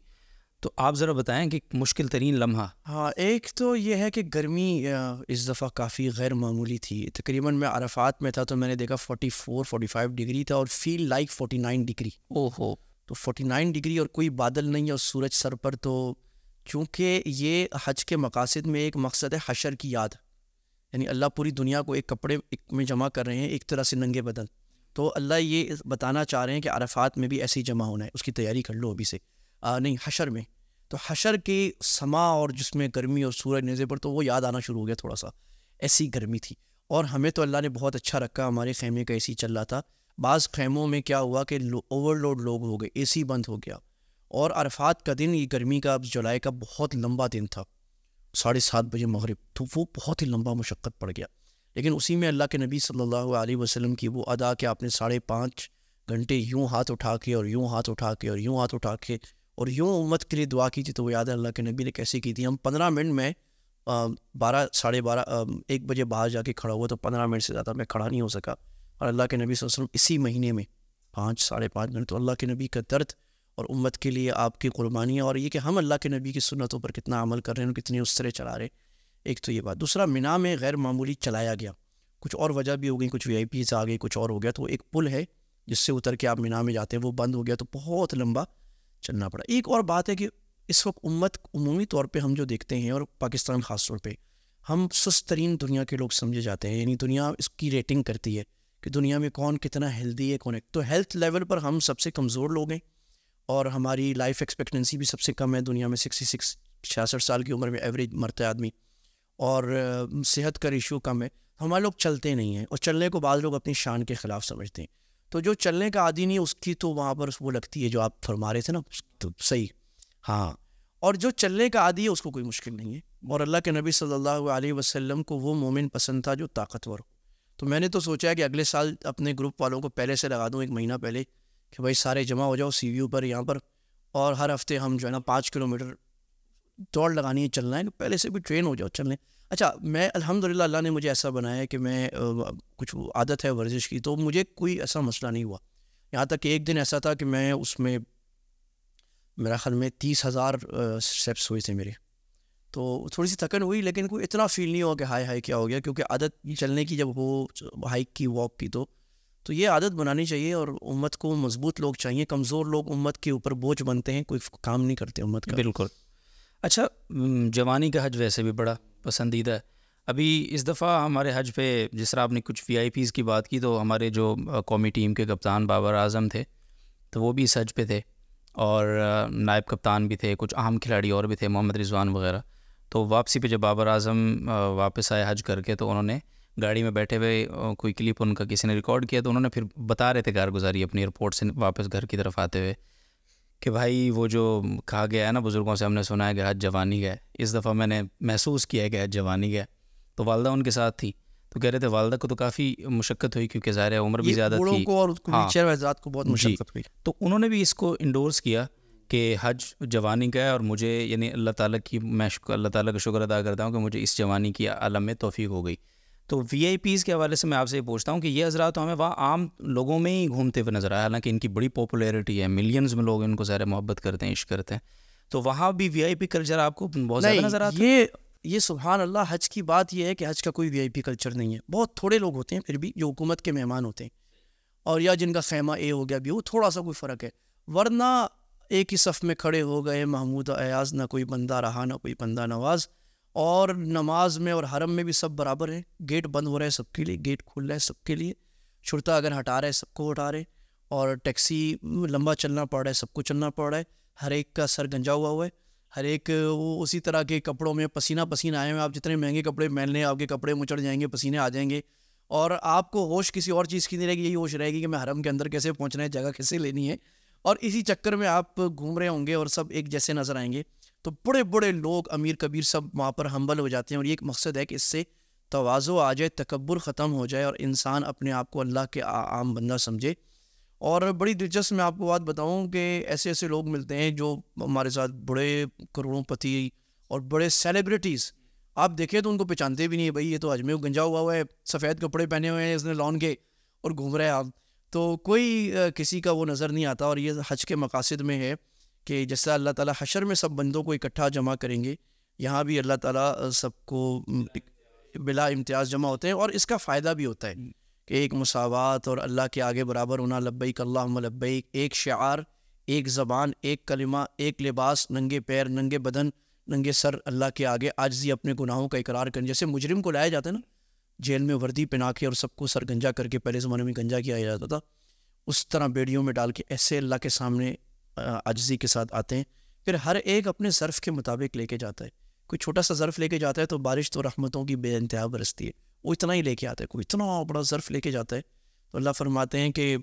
تو آپ ذرا بتائیں کہ مشکل ترین لمحہ. ہاں, ایک تو یہ ہے کہ گرمی اس دفعہ کافی غیر معمولی تھی. تقریباً میں عرفات میں تھا تو میں نے دیکھا 44-45 ڈگری تھا اور فیل لائک 49 ڈگری. اوہو. تو 49 ڈگری اور کوئی بادل نہیں اور سورج سر پر. تو چونکہ یہ حج کے مقاصد میں ایک مقصد ہے حشر کی یاد, یعنی اللہ پوری دنیا کو ایک کپڑے میں جمع کر رہے ہیں, ایک طرح سے ننگے بدن. تو اللہ یہ بتانا چاہ رہے ہیں کہ عرفات میں بھی ایسے ہی جمع ہونا ہے, اس کی تیاری کر لو ابھی سے. نہیں, حشر میں. تو حشر کی سما اور جس میں گرمی اور سورج نیزے پر, تو وہ یاد آنا شروع ہو گیا تھوڑا سا. ایسی گرمی تھی. اور ہمیں تو اللہ نے بہت اچھا رکھا, ہمارے خیمے کا اے سی چل رہا تھا. بعض خیموں میں کیا ہوا کہ اوور لوڈ لوگ ہو گئے, اے سی بند ہو گیا. اور عرفات کا دن, یہ گرمی کا جولائی کا بہت لمبا دن تھا, 7:30 بجے مغرب, تو وہ بہت ہی لمبا مشقت پڑ گیا. لیکن اسی میں اللہ کے نبی صلی اللہ علیہ وسلم کی وہ ادا کہ آپ نے 5.5 گھنٹے یوں ہاتھ اٹھا کے اور یوں ہاتھ اٹھا کے اور یوں ہاتھ اٹھا کے اور یوں امت کے لیے دعا کی تھی. تو وہ یاد ہے اللہ کے نبی نے کیسے کی تھی. ہم 15 منٹ میں 12 1 بجے باہر جا کے کھڑا ہوا, تو 15 منٹ سے زیادہ میں کھڑا نہیں ہو سکا. اور اللہ کے نبی صلی اللہ علیہ وسلم اسی مہینے میں 5-5.5 گھنٹے. تو اللہ کے نبی کا درد اور امت کے لیے آپ کی قربانیاں, اور یہ کہ ہم اللہ کے نبی کی سنتوں پر کتنا عمل کر رہے ہیں, کتنے اس طرح چلا رہے ہیں. ایک تو یہ بات. دوسرا, مینا میں غیر معمولی چلایا گیا. کچھ اور وجہ بھی ہو گئی, کچھ VIP آ گئی, کچھ اور ہو گیا. تو ایک پل ہے جس سے اتر کے آپ مینا میں جاتے ہیں, وہ بند ہو گیا, تو بہت لمبا چلنا پڑا. ایک اور بات ہے کہ اس وقت امت عمومی طور پہ ہم جو دیکھتے ہیں, اور پاکستان خاص طور پہ, ہم سست ترین دنیا کے لوگ سمجھے جاتے ہیں. یعنی دنیا اس کی ریٹنگ کرتی ہے کہ دنیا میں کون کتنا ہیلدی ہے, کون ہے. تو ہیلتھ لیول پر ہم سب سے کمزور لوگ ہیں, اور ہماری لائف ایکسپیکٹنسی بھی سب سے کم ہے دنیا میں. 66 سال کی عمر میں ایوریج مرتا ہے آدمی, اور صحت کا ریشو کم ہے. ہمارے لوگ چلتے نہیں ہیں, اور چلنے کو بعض لوگ اپنی شان کے خلاف سمجھتے ہیں. تو جو چلنے کا عادی نہیں, اس کی تو وہاں پر وہ لگتی ہے جو آپ فرما رہے تھے نا, تو صحیح. ہاں, اور جو چلنے کا عادی ہے اس کو کوئی مشکل نہیں ہے. اور اللہ کے نبی صلی اللہ علیہ وسلم کو وہ مومن پسند تھا جو طاقتور ہو. تو میں نے تو سوچا ہے کہ اگلے سال اپنے گروپ والوں کو پہلے سے لگا دوں, 1 مہینہ پہلے, کہ بھائی سارے جمع ہو جاؤ سی ویو پر یہاں پر, اور ہر ہفتے ہم جو ہے نا 5 کلومیٹر دوڑ لگانی ہے, چلنا ہے. پہلے سے بھی ٹرین ہو جاؤ چلنے. اچھا, میں الحمدللہ اللہ نے مجھے ایسا بنایا ہے کہ میں کچھ عادت ہے ورزش کی, تو مجھے کوئی ایسا مسئلہ نہیں ہوا. یہاں تک کہ ایک دن ایسا تھا کہ میں اس میں میرا خیال میں 30,000 اسٹیپس ہوئے تھے میرے. تو تھوڑی سی تھکن ہوئی, لیکن کوئی اتنا فیل نہیں ہوا کہ ہائے کیا ہو گیا, کیونکہ عادت چلنے کی جب ہو, ہائیک کی, واک کی, تو یہ عادت بنانی چاہیے. اور امت کو مضبوط لوگ چاہیے, کمزور لوگ امت کے اوپر بوجھ بنتے ہیں, کوئی کام نہیں کرتے امت کا. بالکل. اچھا, جوانی کا حج ویسے بھی بڑا پسندیدہ ہے. ابھی اس دفعہ ہمارے حج پہ جس طرح آپ نے کچھ VIPs کی بات کی, تو ہمارے جو قومی ٹیم کے کپتان بابر اعظم تھے, تو وہ بھی اس حج پہ تھے, اور نائب کپتان بھی تھے, کچھ اہم کھلاڑی اور بھی تھے, محمد رضوان وغیرہ. تو واپسی پہ جب بابر اعظم واپس آئے حج کر کے, تو انہوں نے گاڑی میں بیٹھے ہوئے کوئی کلپ ان کا کسی نے ریکارڈ کیا, تو انہوں نے پھر بتا رہے تھے کارگزاری اپنی ایئرپورٹ سے واپس گھر کی طرف آتے ہوئے کہ بھائی وہ جو کہا گیا ہے نا بزرگوں سے, ہم نے سنا ہے کہ حج جوانی کا ہے, اس دفعہ میں نے محسوس کیا ہے کہ حج جوانی کا ہے. تو والدہ ان کے ساتھ تھی, تو کہہ رہے تھے والدہ کو تو کافی مشقت ہوئی, کیونکہ ظاہر ہے عمر بھی زیادہ تھی, کو اور ویلچیئر حضرات کو بہت مشقت ہوئی. تو انہوں نے بھی اس کو انڈورس کیا کہ حج جوانی کا ہے, اور مجھے یعنی اللہ تعالیٰ کی میں اللہ تعالیٰ کا شکر ادا کرتا ہوں کہ مجھے اس جوانی کی عالم میں توفیق ہو گئی. تو VIPs کے حوالے سے میں آپ سے یہ پوچھتا ہوں کہ یہ حضرات تو ہمیں وہاں عام لوگوں میں ہی گھومتے ہوئے نظر آیا, حالانکہ ان کی بڑی پاپولیرٹی ہے, ملینز میں لوگ ان کو ظاہر محبت کرتے ہیں, عشق کرتے ہیں, تو وہاں بھی VIP کلچر آپ کو بہت زیادہ نظر آتا ہے؟ یہ سبحان اللہ, حج کی بات یہ ہے کہ حج کا کوئی VIP کلچر نہیں ہے. بہت تھوڑے لوگ ہوتے ہیں پھر بھی جو حکومت کے مہمان ہوتے ہیں, اور یا جن کا خیمہ A ہو گیا بھی, وہ تھوڑا سا کوئی فرق ہے. ورنہ ایک ہی صف میں کھڑے ہو گئے محمود ایاز, نہ کوئی بندہ رہا نہ کوئی بندہ نواز. اور نماز میں اور حرم میں بھی سب برابر ہیں, گیٹ بند ہو رہا ہے سب کے لیے, گیٹ کھل رہا ہے سب کے لیے, شرطا اگر ہٹا رہا ہے سب کو ہٹا رہے, اور ٹیکسی لمبا چلنا پڑ رہا ہے سب کو چلنا پڑ رہا ہے. ہر ایک کا سر گنجا ہوا ہے, ہر ایک وہ اسی طرح کے کپڑوں میں پسینہ آئے ہیں. آپ جتنے مہنگے کپڑے پہن لیں, آپ کے کپڑے مچڑ جائیں گے, پسینے آ جائیں گے, اور آپ کو ہوش کسی اور چیز کی نہیں رہے گی. یہی ہوش رہے گی کہ میں حرم کے اندر کیسے پہنچنا ہے, جگہ کیسے لینی ہے, اور اسی چکر میں آپ گھوم رہے ہوں گے اور سب ایک جیسے نظر آئیں گے, تو بڑے بڑے لوگ امیر کبیر سب وہاں پر ہمبل ہو جاتے ہیں. اور یہ ایک مقصد ہے کہ اس سے تواضع آ جائے, تکبر ختم ہو جائے اور انسان اپنے آپ کو اللہ کے عام بندہ سمجھے. اور بڑی دلچسپ میں آپ کو بات بتاؤں کہ ایسے ایسے لوگ ملتے ہیں جو ہمارے ساتھ بڑے کروڑوں پتی اور بڑے سیلیبریٹیز, آپ دیکھیں تو ان کو پہچانتے بھی نہیں, بھائی یہ تو حج میں گنجا ہوا ہے, سفید کپڑے پہنے ہوئے ہیں اس نے لان کے اور گھوم رہے ہیں آپ, تو کوئی کسی کا وہ نظر نہیں آتا. اور یہ حج کے مقاصد میں ہے کہ جیسا اللہ تعالیٰ حشر میں سب بندوں کو اکٹھا جمع کریں گے, یہاں بھی اللہ تعالیٰ سب کو بلا امتیاز جمع ہوتے ہیں. اور اس کا فائدہ بھی ہوتا ہے کہ ایک مساوات اور اللہ کے آگے برابر ہونا, لبیک اللہم لبیک, ایک شعار, ایک زبان, ایک کلمہ, ایک لباس, ننگے پیر, ننگے بدن, ننگے سر اللہ کے آگے عاجزی, اپنے گناہوں کا اقرار کریں. جیسے مجرم کو لایا جاتا ہے نا جیل میں وردی پہنا کے اور سب کو سر گنجا کر کے, پہلے زمانے میں گنجا کیا جاتا تھا, اس طرح بیڑیوں میں ڈال کے ایسے اللہ کے سامنے عاجزی کے ساتھ آتے ہیں. پھر ہر ایک اپنے ظرف کے مطابق لے کے جاتا ہے. کوئی چھوٹا سا ظرف لے کے جاتا ہے تو بارش تو رحمتوں کی بے انتہا برستی ہے, وہ اتنا ہی لے کے آتا ہے. کوئی اتنا بڑا ظرف لے کے جاتا ہے تو اللہ فرماتے ہیں کہ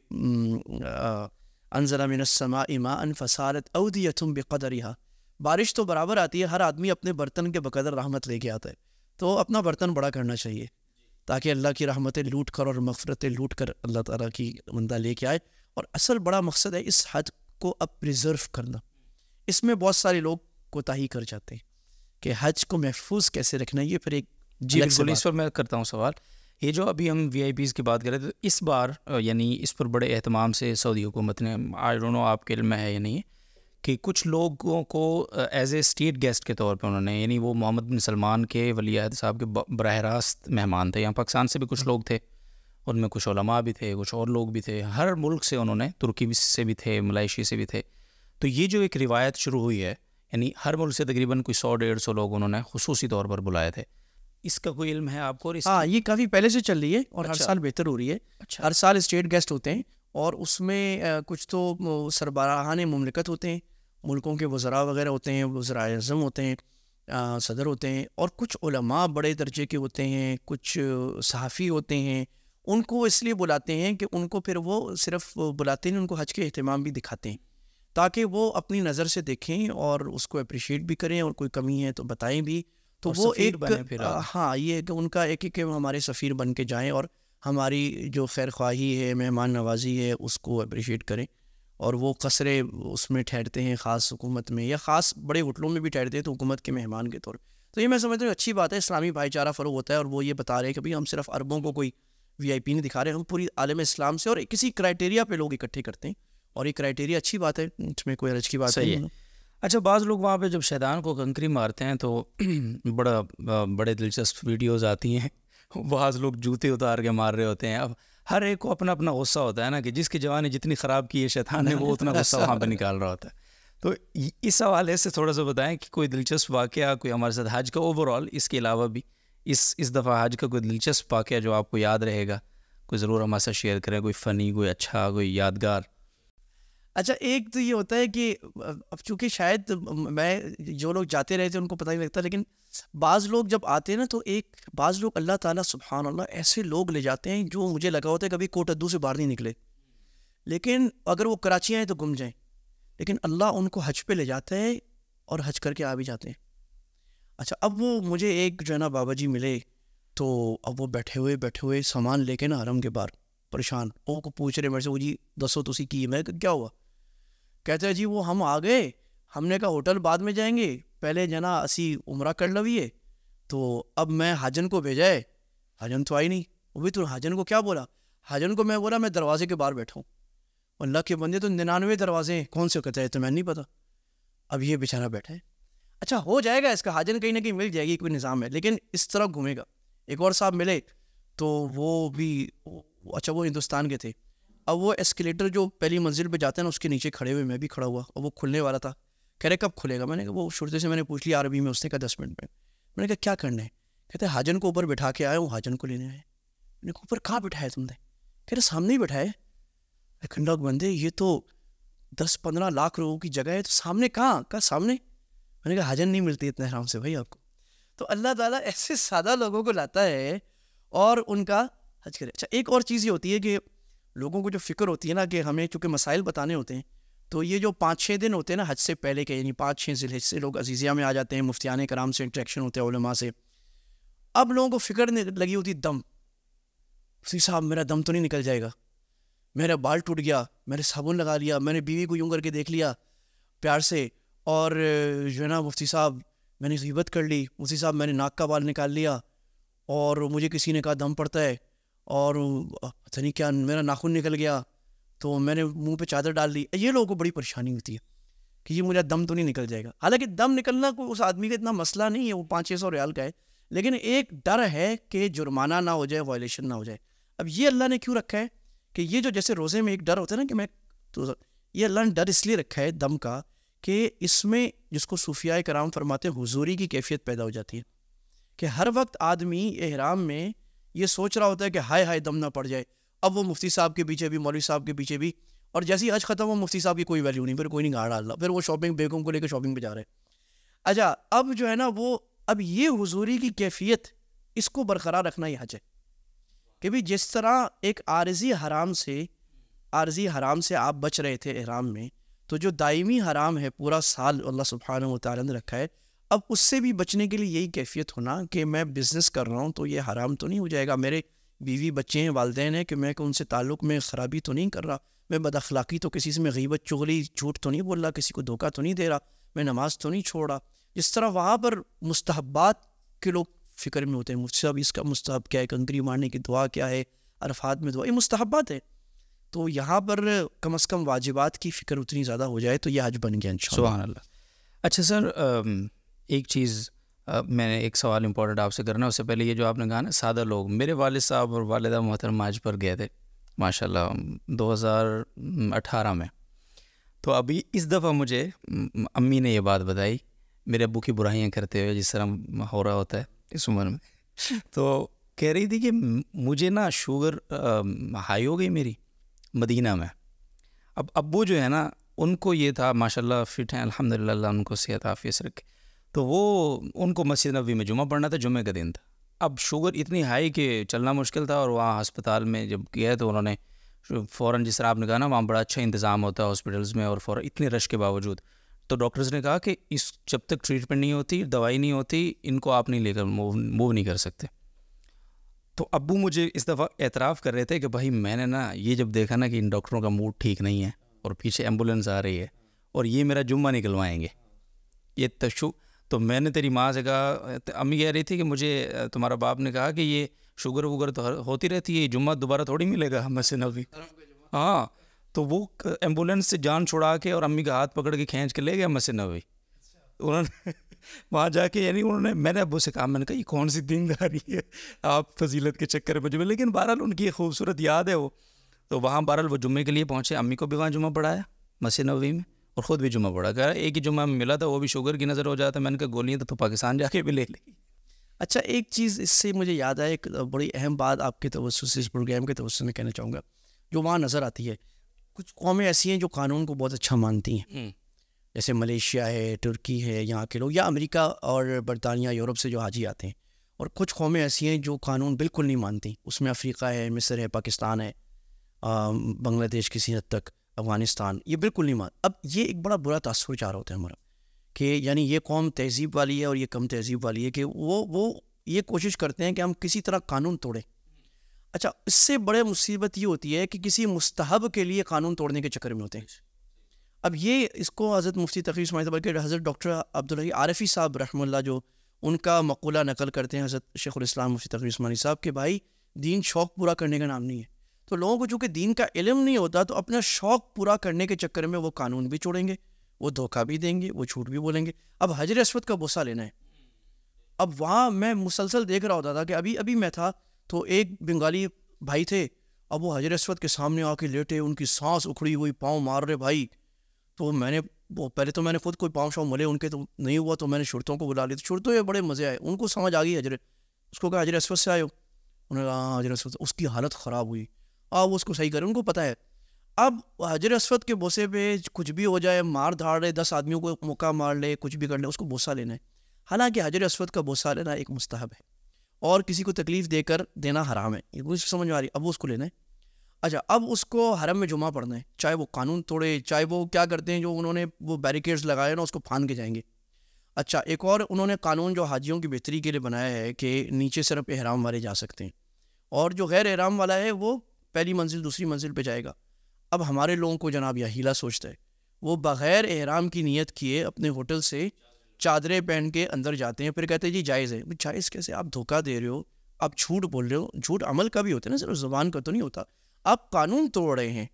انزل من السماء ماء فسالت اودیۃ بقدرها, بارش تو برابر آتی ہے, ہر آدمی اپنے برتن کے بقدر رحمت لے کے آتا ہے. تو اپنا برتن بڑا کرنا چاہیے تاکہ اللہ کی رحمتیں لوٹ کر اور مغفرتیں لوٹ کر اللہ تعالیٰ کی بندہ لے کے آئے. اور اصل بڑا مقصد ہے اس حج کو اب پریزرو کرنا. اس میں بہت سارے لوگ کوتاہی کر جاتے ہیں کہ حج کو محفوظ کیسے رکھنا ہے. یہ پھر ایک جی بالکل, اس پر میں کرتا ہوں سوال. یہ جو ابھی ہم وی آئی پیز کی بات کر رہے تھے, تو اس بار یعنی اس پر بڑے اہتمام سے سعودی حکومت نے, آئی ڈونٹ نو آپ کے علم میں ہے یا نہیں, کہ کچھ لوگوں کو ایز اے اسٹیٹ گیسٹ کے طور پہ انہوں نے, یعنی وہ محمد بن سلمان کے ولی عہد صاحب کے براہ راست مہمان تھے. یہاں پاکستان سے بھی کچھ لوگ تھے, ان میں کچھ علماء بھی تھے, کچھ اور لوگ بھی تھے, ہر ملک سے انہوں نے, ترکی سے بھی تھے, ملائیشیا سے بھی تھے. تو یہ جو ایک روایت شروع ہوئی ہے, یعنی ہر ملک سے تقریباً کوئی 100-150 لوگ انہوں نے خصوصی طور پر بلائے تھے, اس کا کوئی علم ہے آپ کو؟ ہاں, یہ کافی پہلے سے چل رہی ہے اور ہر سال بہتر ہو رہی ہے. ہر سال اسٹیٹ گیسٹ ہوتے ہیں اور اس میں کچھ تو سربراہان مملکت ہوتے ہیں, ملکوں کے وزراء وغیرہ ہوتے ہیں, وزرائے اعظم ہوتے ہیں, صدر ہوتے ہیں, اور کچھ علماء بڑے درجے کے ہوتے ہیں, کچھ صحافی ہوتے ہیں. ان کو اس لیے بلاتے ہیں کہ ان کو پھر وہ صرف بلاتے ہیں, ان کو حج کے اہتمام بھی دکھاتے ہیں تاکہ وہ اپنی نظر سے دیکھیں اور اس کو اپریشیٹ بھی کریں, اور کوئی کمی ہے تو بتائیں بھی. تو وہ ایک ہاں, یہ کہ ان کا ایک کہ ہمارے سفیر بن کے جائیں اور ہماری جو خیر خواہی ہے, مہمان نوازی ہے, اس کو اپریشیٹ کریں. اور وہ قصرے اس میں ٹھہرتے ہیں خاص حکومت میں, یا خاص بڑے ہوٹلوں میں بھی ٹھہرتے ہیں تو حکومت کے مہمان کے طور. تو یہ میں سمجھتا ہوں اچھی بات ہے, اسلامی بھائی چارہ فروغ ہوتا ہے. اور وہ یہ بتا رہے ہیں کہ بھائی ہم صرف عربوں کو کوئی وی آئی پی نہیں دکھا رہے, ہم پوری عالم اسلام سے اور کسی کرائٹیریا پہ لوگ اکٹھے کرتے ہیں, اور یہ کرائٹیریا اچھی بات ہے, اس میں کوئی حرج کی بات نہیں ہے. اچھا, بعض لوگ وہاں پہ جب شیطان کو کنکری مارتے ہیں تو بڑے دلچسپ ویڈیوز آتی ہیں, بعض لوگ جوتے اتار کے مار رہے ہوتے ہیں. اب ہر ایک کو اپنا اپنا غصہ ہوتا ہے نا, کہ جس کی جوانی جتنی خراب کی ہے شیطان نے, وہ اتنا غصہ وہاں پہ نکال رہا ہوتا ہے. تو اس حوالے سے تھوڑا سا بتائیں کہ کوئی دلچسپ واقعہ کوئی ہمارے ساتھ حج کا اوور آل, اس کے علاوہ بھی اس دفعہ حج کا کوئی دلچسپ واقعہ جو آپ کو یاد رہے گا, کوئی ضرور ہمارے ساتھ شیئر کریں, کوئی فنی, کوئی اچھا, کوئی یادگار. اچھا, ایک تو یہ ہوتا ہے کہ اب چونکہ شاید میں جو لوگ جاتے رہے تھے ان کو پتہ نہیں لگتا, لیکن بعض لوگ جب آتے ہیں نا تو بعض لوگ اللہ تعالیٰ سبحان اللہ ایسے لوگ لے جاتے ہیں جو مجھے لگا ہوتا ہے کبھی کوٹ ادو سے باہر نہیں نکلے, لیکن اگر وہ کراچی آئیں تو گم جائیں, لیکن اللہ ان کو حج پہ لے جاتا ہے اور حج کر کے آ بھی جاتے ہیں. اچھا, اب وہ مجھے ایک جو ہے نا بابا جی ملے, تو اب وہ بیٹھے ہوئے سامان لے کے نا حرم کے باہر پریشان, وہ کو پوچھ رہے میرے سے, وہ جی دسو تسی کی, میں کیا ہوا؟ کہتے ہیں جی وہ ہم آ گئے, ہم نے کہا ہوٹل بعد میں جائیں گے, پہلے جنا اسی عمرہ کر لویے, تو اب میں حاجن کو بھیجا ہے, حاجن تو آئی نہیں. وہ بھی تو حاجن کو کیا بولا؟ حاجن کو میں بولا میں دروازے کے باہر بیٹھا ہوں. اللہ کے بندے تو 99 دروازے ہیں, کون سے کہتے ہیں تو میں نہیں پتا. اب یہ بیچارہ بیٹھا ہے. اچھا ہو جائے گا اس کا, حاجن کہیں نہ کہیں مل جائے گی, کوئی نظام ہے, لیکن اس طرح گھومے گا. ایک اور صاحب ملے تو وہ بھی اچھا وہ ہندوستان کے تھے. اب وہ ایسکیلیٹر جو پہلی منزل پہ جاتے ہیں نا اس کے نیچے کھڑے ہوئے, میں بھی کھڑا ہوا, اور وہ کھلنے والا تھا. کہہ رہے کب کھلے گا؟ میں نے کہا وہ شرطے سے میں نے پوچھ لیا عربی میں, اس نے کہا 10 منٹ میں. میں نے کہا کیا کرنا ہے؟ کہتے ہیں حاجن کو اوپر بٹھا کے آیا ہوں, حاجن کو لینے آئے. میں نے کہا اوپر کہاں بٹھایا تم نے؟ کہہ رہے سامنے ہی بٹھائے. کھنڈا بندے یہ تو 10-15 لاکھ لوگوں کی جگہ ہے, تو سامنے کہاں؟ کہا سامنے. میں نے کہا حاجن نہیں ملتی اتنے آرام سے بھائی آپ کو. تو اللہ تعالیٰ ایسے سادہ لوگوں کو لاتا ہے اور ان کا حج کرے. اچھا, ایک اور چیز یہ ہوتی ہے کہ لوگوں کو جو فکر ہوتی ہے نا کہ ہمیں چونکہ مسائل بتانے ہوتے ہیں, تو یہ جو 5-6 دن ہوتے ہیں نا حج سے پہلے کے، یعنی 5-6 ذی الحجہ سے لوگ عزیزیہ میں آ جاتے ہیں، مفتیان کرام سے انٹریکشن ہوتے ہیں، علماء سے. اب لوگوں کو فکر لگی ہوتی دم، مفتی صاحب میرا دم تو نہیں نکل جائے گا، میرا بال ٹوٹ گیا، میں نے صابن لگا لیا، میں نے بیوی کو یوں کر کے دیکھ لیا پیار سے، اور جو ہے نا مفتی صاحب میں نے غیبت کر لی، مفتی صاحب میں نے ناک کا بال نکال لیا، اور مجھے کسی نے کہا دم پڑتا ہے، اور پتہ نہیں کیا میرا ناخن نکل گیا تو میں نے منہ پہ چادر ڈال لی. یہ لوگوں کو بڑی پریشانی ہوتی ہے کہ یہ مجھے دم تو نہیں نکل جائے گا. حالانکہ دم نکلنا کوئی اس آدمی کا اتنا مسئلہ نہیں ہے، وہ 500-600 ریال کا ہے، لیکن ایک ڈر ہے کہ جرمانہ نہ ہو جائے، وائلیشن نہ ہو جائے. اب یہ اللہ نے کیوں رکھا ہے کہ یہ جو جیسے روزے میں ایک ڈر ہوتا ہے نا کہ میں تو یہ اللہ نے ڈر اس لیے رکھا ہے دم کا کہ اس میں جس کو صوفیاء کرام فرماتے ہیں حضوری کی کیفیت پیدا ہو جاتی ہے کہ ہر وقت آدمی احرام میں یہ سوچ رہا ہوتا ہے کہ ہائے ہائے دم نہ پڑ جائے. اب وہ مفتی صاحب کے پیچھے بھی، مولوی صاحب کے پیچھے بھی، اور جیسے ہی حج ختم ہو مفتی صاحب کی کوئی ویلیو نہیں، پھر کوئی نہیں گاڑ ڈال رہا، پھر وہ شاپنگ بیگم کو لے کے شاپنگ پہ جا رہے ہیں. اچھا اب جو ہے نا وہ اب یہ حضوری کی کیفیت اس کو برقرار رکھنا ہی حج ہے کہ بھی جس طرح ایک عارضی حرام سے آپ بچ رہے تھے احرام میں، تو جو دائمی حرام ہے پورا سال اللہ سبحانہ و تعالیٰ نے رکھا ہے، اب اس سے بھی بچنے کے لیے یہی کیفیت ہونا کہ میں بزنس کر رہا ہوں تو یہ حرام تو نہیں ہو جائے گا، میرے بیوی بچے ہیں، والدین ہیں، کہ میں ان سے تعلق میں خرابی تو نہیں کر رہا، میں بد اخلاقی تو کسی سے میں غیبت چغلی جھوٹ تو نہیں بول رہا، کسی کو دھوکہ تو نہیں دے رہا، میں نماز تو نہیں چھوڑ رہا. جس طرح وہاں پر مستحبات کے لوگ فکر میں ہوتے ہیں، مجھ سے اب اس کا مستحب کیا ہے، کنکری مارنے کی دعا کیا ہے، عرفات میں دعا، یہ مستحبات ہے. تو یہاں پر کم از کم واجبات کی فکر اتنی زیادہ ہو جائے تو یہ حج بن گیا انشاءاللہ. سبحان اللہ. اچھا سر، ایک چیز میں نے ایک سوال امپورٹنٹ آپ سے کرنا ہے، اس سے پہلے یہ جو آپ نے کہا نا سادہ لوگ، میرے والد صاحب اور والدہ محترم حج پر گئے تھے ماشاء اللہ 2018 میں. تو ابھی اس دفعہ مجھے امی نے یہ بات بتائی، میرے ابو کی برائیاں کرتے ہوئے جس طرح ہو رہا ہوتا ہے اس عمر میں، تو کہہ رہی تھی کہ مجھے نا شوگر ہائی ہو گئی میری مدینہ میں. اب ابو جو ہے نا ان کو یہ تھا ماشاء اللہ فٹ ہیں الحمدللہ، اللہ ان کو صحت عافیت رکھے، تو وہ ان کو مسجد نبوی میں جمعہ پڑھنا تھا، جمعہ کا دن تھا. اب شوگر اتنی ہائی کہ چلنا مشکل تھا، اور وہاں ہسپتال میں جب گیا تو انہوں نے فوراً، جس طرح آپ نے کہا نا وہاں بڑا اچھا انتظام ہوتا ہے ہاسپٹلس میں، اور فوراً اتنے رش کے باوجود تو ڈاکٹرز نے کہا کہ اس جب تک ٹریٹمنٹ نہیں ہوتی، دوائی نہیں ہوتی، ان کو آپ نہیں لے کر موو نہیں کر سکتے. تو ابو مجھے اس دفعہ اعتراف کر رہے تھے کہ بھائی میں نے نا یہ جب دیکھا نا کہ ان ڈاکٹروں کا موڈ ٹھیک نہیں ہے اور پیچھے ایمبولینس آ رہی ہے اور یہ میرا جمعہ نکلوائیں گے، یہ تو میں نے تیری ماں سے کہا، امی کہہ رہی تھی کہ مجھے تمہارا باپ نے کہا کہ یہ شوگر ووگر تو ہوتی رہتی ہے، جمعہ دوبارہ تھوڑی ملے گا مسجد نبوی. ہاں تو وہ ایمبولینس سے جان چھڑا کے اور امی کا ہاتھ پکڑ کے کھینچ کے لے گیا مسجد نبوی. انہوں نے وہاں جا کے، یعنی میں نے ابو سے کہا، میں نے کہا یہ کون سی دینداری ہے آپ فضیلت کے چکر میں، لیکن بہرحال ان کی ایک خوبصورت یاد ہے وہ. تو وہاں بہرحال وہ جمعے کے لیے پہنچے، امی کو بھی وہاں جمعہ پڑھایا مسجد نبوی میں، اور خود بھی جمعہ پڑھا. کہا ایک ہی جمعہ میں ملا تھا، وہ بھی شوگر کی نظر ہو جاتا. میں نے کہا گولیاں تو پاکستان جا کے بھی لے لی. اچھا ایک چیز اس سے مجھے یاد ہے، ایک بڑی اہم بات آپ کے توسط سے، اس پروگرام کے توسط سے میں کہنا چاہوں گا، جو وہاں نظر آتی ہے. کچھ قومیں ایسی ہیں جو قانون کو بہت اچھا مانتی ہیں، جیسے ملیشیا ہے، ترکی ہے، یہاں کے لوگ، یا امریکہ اور برطانیہ یورپ سے جو حاجی آتے ہیں. اور کچھ قومیں ایسی ہیں جو قانون بالکل نہیں مانتی، اس میں افریقہ ہے، مصر ہے، پاکستان ہے، بنگلہ دیش کسی حد تک، افغانستان، یہ بالکل نہیں اب یہ ایک بڑا برا تاثر چار ہوتا ہے ہمارا کہ یعنی یہ قوم تہذیب والی ہے اور یہ کم تہذیب والی ہے، کہ وہ یہ کوشش کرتے ہیں کہ ہم کسی طرح قانون توڑیں. اچھا اس سے بڑے مصیبت یہ ہوتی ہے کہ کسی مستحب کے لیے قانون توڑنے کے چکر میں ہوتے ہیں. اب یہ اس کو حضرت مفتی تقی عثمانی، بلکہ حضرت ڈاکٹر عبدالحی عارفی صاحب رحمہ اللہ جو ان کا مقولہ نقل کرتے ہیں حضرت شیخ الاسلام مفتی تقی عثمانی صاحب کہ بھائی دین شوق پورا کرنے کا نام نہیں ہے. تو لوگوں کو چونکہ دین کا علم نہیں ہوتا تو اپنا شوق پورا کرنے کے چکر میں وہ قانون بھی چھوڑیں گے، وہ دھوکہ بھی دیں گے، وہ جھوٹ بھی بولیں گے. اب حجر اسود کا بوسہ لینا ہے، اب وہاں میں مسلسل دیکھ رہا ہوتا تھا کہ ابھی میں تھا تو ایک بنگالی بھائی تھے، اب وہ حجر اسود کے سامنے آ کے لیٹے، ان کی سانس اکھڑی ہوئی، پاؤں مار رہے بھائی. تو میں نے پہلے تو میں نے خود کوئی پاؤں شاؤں ملے ان کے تو نہیں ہوا، تو میں نے شرطوں کو بلا لی. تو شرطوں یہ بڑے مزے آئے، ان کو سمجھ آ گئی اس کو کہا حجر اسود سے آئے ہو، انہوں نے کہا ہاں حجر اسود. اس کی حالت خراب ہوئی، وہ اس کو صحیح کرے، ان کو پتہ ہے. اب حجر اسود کے بوسے پہ کچھ بھی ہو جائے، مار دھاڑ لے، 10 آدمیوں کو موقع مار لے، کچھ بھی کر لے، اس کو بوسہ لینا ہے. حالانکہ حجر اسود کا بوسہ لینا ایک مستحب ہے اور کسی کو تکلیف دے کر دینا حرام ہے، یہ کچھ سمجھ میں آ رہی. اب وہ اس کو لینا ہے. اچھا اب اس کو حرم میں جمعہ پڑھنا ہے, چاہے وہ قانون توڑے, چاہے وہ کیا کرتے ہیں جو انہوں نے وہ بیریکیڈز لگائے نا اس کو پھاند کے جائیں گے. اچھا ایک اور انہوں نے قانون جو حاجیوں کی بہتری کے لیے بنایا ہے کہ نیچے صرف احرام والے جا سکتے ہیں, اور جو غیر احرام والا ہے وہ پہلی منزل دوسری منزل پہ جائے گا. اب ہمارے لوگوں کو جناب یہ ہیلا سوچتا ہے, وہ بغیر احرام کی نیت کیے اپنے ہوٹل سے چادریں پہن کے اندر جاتے ہیں, پھر کہتے ہیں جی جائز ہے. جائز کیسے؟ آپ دھوکہ دے رہے ہو, آپ جھوٹ بول رہے ہو. جھوٹ عمل کا بھی ہوتا ہے نا, صرف زبان کا تو نہیں ہوتا. آپ قانون توڑ رہے ہیں.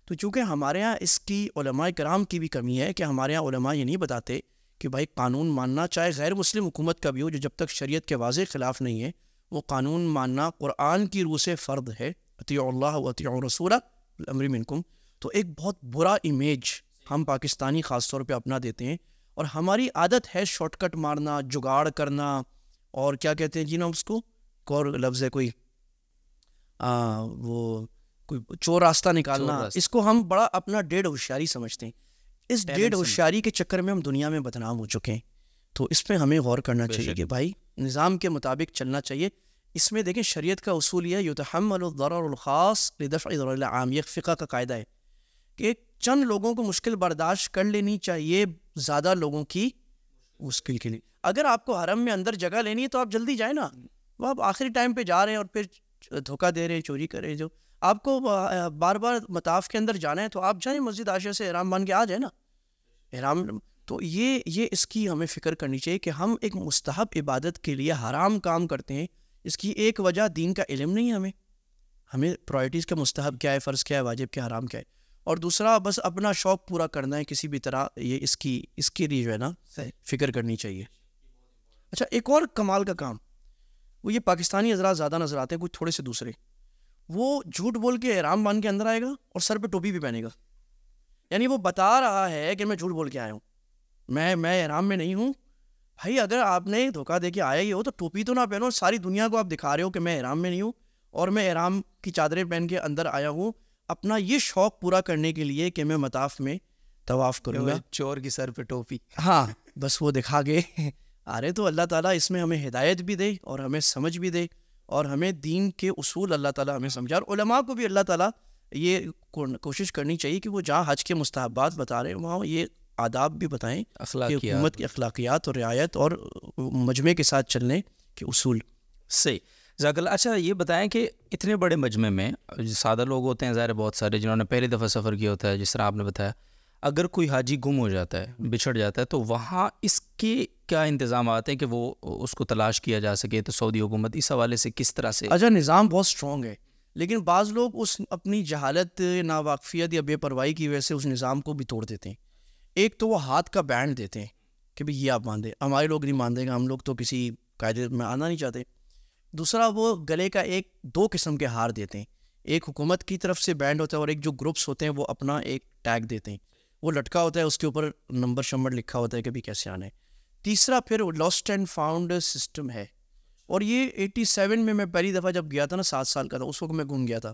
تو چونکہ ہمارے یہاں اس کی علماء کرام کی بھی کمی ہے کہ ہمارے یہاں علماء یہ نہیں بتاتے کہ بھائی قانون ماننا چاہے غیر مسلم حکومت کا بھی ہو, جو جب تک شریعت کے واضح خلاف نہیں ہے, وہ قانون ماننا قرآن کی روح سے فرض ہے. اطیعوا اللہ و اطیعوا الرسول اولي الامر منکم. تو ایک بہت برا امیج ہم پاکستانی خاص طور پہ اپنا دیتے ہیں, اور ہماری عادت ہے شارٹ کٹ مارنا, جگاڑ کرنا, اور کیا کہتے ہیں جی نا اس کو, ایک اور لفظ ہے کوئی وہ کوئی چور راستہ نکالنا. اس کو ہم بڑا اپنا ڈیڑھ ہوشیاری سمجھتے ہیں. اس ڈیڑھ ہوشیاری کے چکر میں ہم دنیا میں بدنام ہو چکے ہیں. تو اس پہ ہمیں غور کرنا چاہیے کہ بھائی نظام کے مطابق چلنا چاہیے. اس میں دیکھیں شریعت کا اصول یہ یتحمل الضرر الخاص لدفع ضرر العام, یہ فقہ کا قاعدہ ہے کہ چند لوگوں کو مشکل برداشت کر لینی چاہیے زیادہ لوگوں کی مشکل کے لیے. اگر آپ کو حرم میں اندر جگہ لینی ہے تو آپ جلدی جائیں نا, وہ آپ آخری ٹائم پہ جا رہے ہیں اور پھر دھوکہ دے رہے ہیں, چوری کر رہے ہیں. جو آپ کو بار بار مطاف کے اندر جانا ہے تو آپ جائیں مسجد عائشہ سے احرام باندھ کے آ جائیں نا احرام. تو یہ اس کی ہمیں فکر کرنی چاہیے کہ ہم ایک مستحب عبادت کے لیے حرام کام کرتے ہیں. اس کی ایک وجہ دین کا علم نہیں ہے, ہمیں پرائرٹیز کا مستحب کیا ہے, فرض کیا ہے, واجب کیا ہے, حرام کیا ہے. اور دوسرا بس اپنا شوق پورا کرنا ہے کسی بھی طرح, یہ اس کی لیے جو ہے نا فکر کرنی چاہیے. اچھا ایک اور کمال کا کام, وہ یہ پاکستانی حضرات زیادہ نظر آتے ہیں, کچھ تھوڑے سے دوسرے, وہ جھوٹ بول کے احرام باندھ کے اندر آئے گا اور سر پہ ٹوپی بھی پہنے گا. یعنی وہ بتا رہا ہے کہ میں جھوٹ بول کے آیا ہوں, میں احرام میں نہیں ہوں. بھائی اگر آپ نے دھوکہ دے کے آیا ہی ہو تو ٹوپی تو نہ پہنو, ساری دنیا کو آپ دکھا رہے ہو کہ میں احرام میں نہیں ہوں اور میں احرام کی چادریں پہن کے اندر آیا ہوں اپنا یہ شوق پورا کرنے کے لیے کہ میں مطاف میں طواف کروں گا. چور کی سر پہ ٹوپی, ہاں بس وہ دکھا کے آ رہے. تو اللہ تعالیٰ اس میں ہمیں ہدایت بھی دے اور ہمیں سمجھ بھی دے, اور ہمیں دین کے اصول اللہ تعالیٰ ہمیں سمجھا. اور علماء کو بھی اللہ تعالیٰ یہ کوشش کرنی چاہیے کہ وہ جہاں حج کے مستحبات بتا رہے ہیں وہاں یہ آداب بھی بتائیں, حکومت کی اخلاقیات اور رعایت اور مجمع کے ساتھ چلنے کے اصول. صحیح جزاک اللہ. اچھا یہ بتائیں کہ اتنے بڑے مجمع میں سادہ لوگ ہوتے ہیں ظاہر, بہت سارے جنہوں نے پہلی دفعہ سفر کیا ہوتا ہے, جس طرح آپ نے بتایا, اگر کوئی حاجی گم ہو جاتا ہے, بچھڑ جاتا ہے, تو وہاں اس کے کیا انتظامات ہیں کہ وہ اس کو تلاش کیا جا سکے؟ تو سعودی حکومت اس حوالے سے کس طرح سے؟ اچھا نظام بہت اسٹرانگ ہے, لیکن بعض لوگ اس اپنی جہالت, ناواقفیت یا بے پرواہی کی وجہ سے اس نظام کو بھی توڑ دیتے ہیں. ایک تو وہ ہاتھ کا بینڈ دیتے ہیں کہ بھئی یہ آپ باندھیں, ہمارے لوگ نہیں باندھیں گے, ہم لوگ تو کسی قاعدے میں آنا نہیں چاہتے. دوسرا وہ گلے کا دو قسم کے ہار دیتے ہیں, ایک حکومت کی طرف سے بینڈ ہوتا ہے اور ایک جو گروپس ہوتے ہیں وہ اپنا ایک ٹیگ دیتے ہیں, وہ لٹکا ہوتا ہے, اس کے اوپر نمبر شمبر لکھا ہوتا ہے کہ بھی کیسے آنا ہے. تیسرا پھر لاسٹ اینڈ فاؤنڈ سسٹم ہے, اور یہ 87 میں پہلی دفعہ جب گیا تھا نا, 7 سال کا تھا, اس وقت میں گم گیا تھا.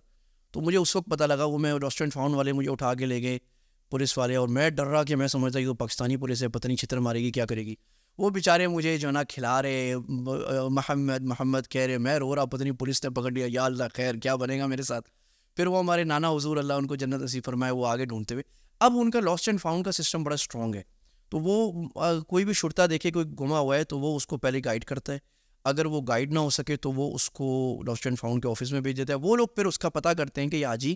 تو مجھے اس وقت پتہ لگا, وہ میں لاسٹ اینڈ فاؤنڈ والے مجھے اٹھا کے لے گئے پولیس والے, اور میں ڈر رہا کہ میں سمجھتا کہ وہ پاکستانی پولیس ہے, پتہ نہیں چھتر مارے گی, کیا کرے گی. وہ بیچارے مجھے جو نا کھلا رہے, محمد کہہ رہے, میں رو رہا, پتہ نہیں پولیس نے پکڑ لیا, یا اللہ خیر کیا بنے گا میرے ساتھ. پھر وہ ہمارے نانا حضور اللہ ان کو جنت نصیب فرمائے, وہ آگے ڈھونڈتے ہوئے. اب ان کا لاسٹ اینڈ فاؤنڈ کا سسٹم بڑا اسٹرانگ ہے, تو وہ کوئی بھی شرطا دیکھے کوئی گما ہوا ہے تو وہ اس کو پہلے گائیڈ کرتا ہے. اگر وہ گائیڈ نہ ہو سکے تو وہ اس کو لاسٹ اینڈ فاؤنڈ کے آفس میں بھیج دیتا ہے. وہ لوگ پھر اس کا پتہ کرتے ہیں کہ یہ حاجی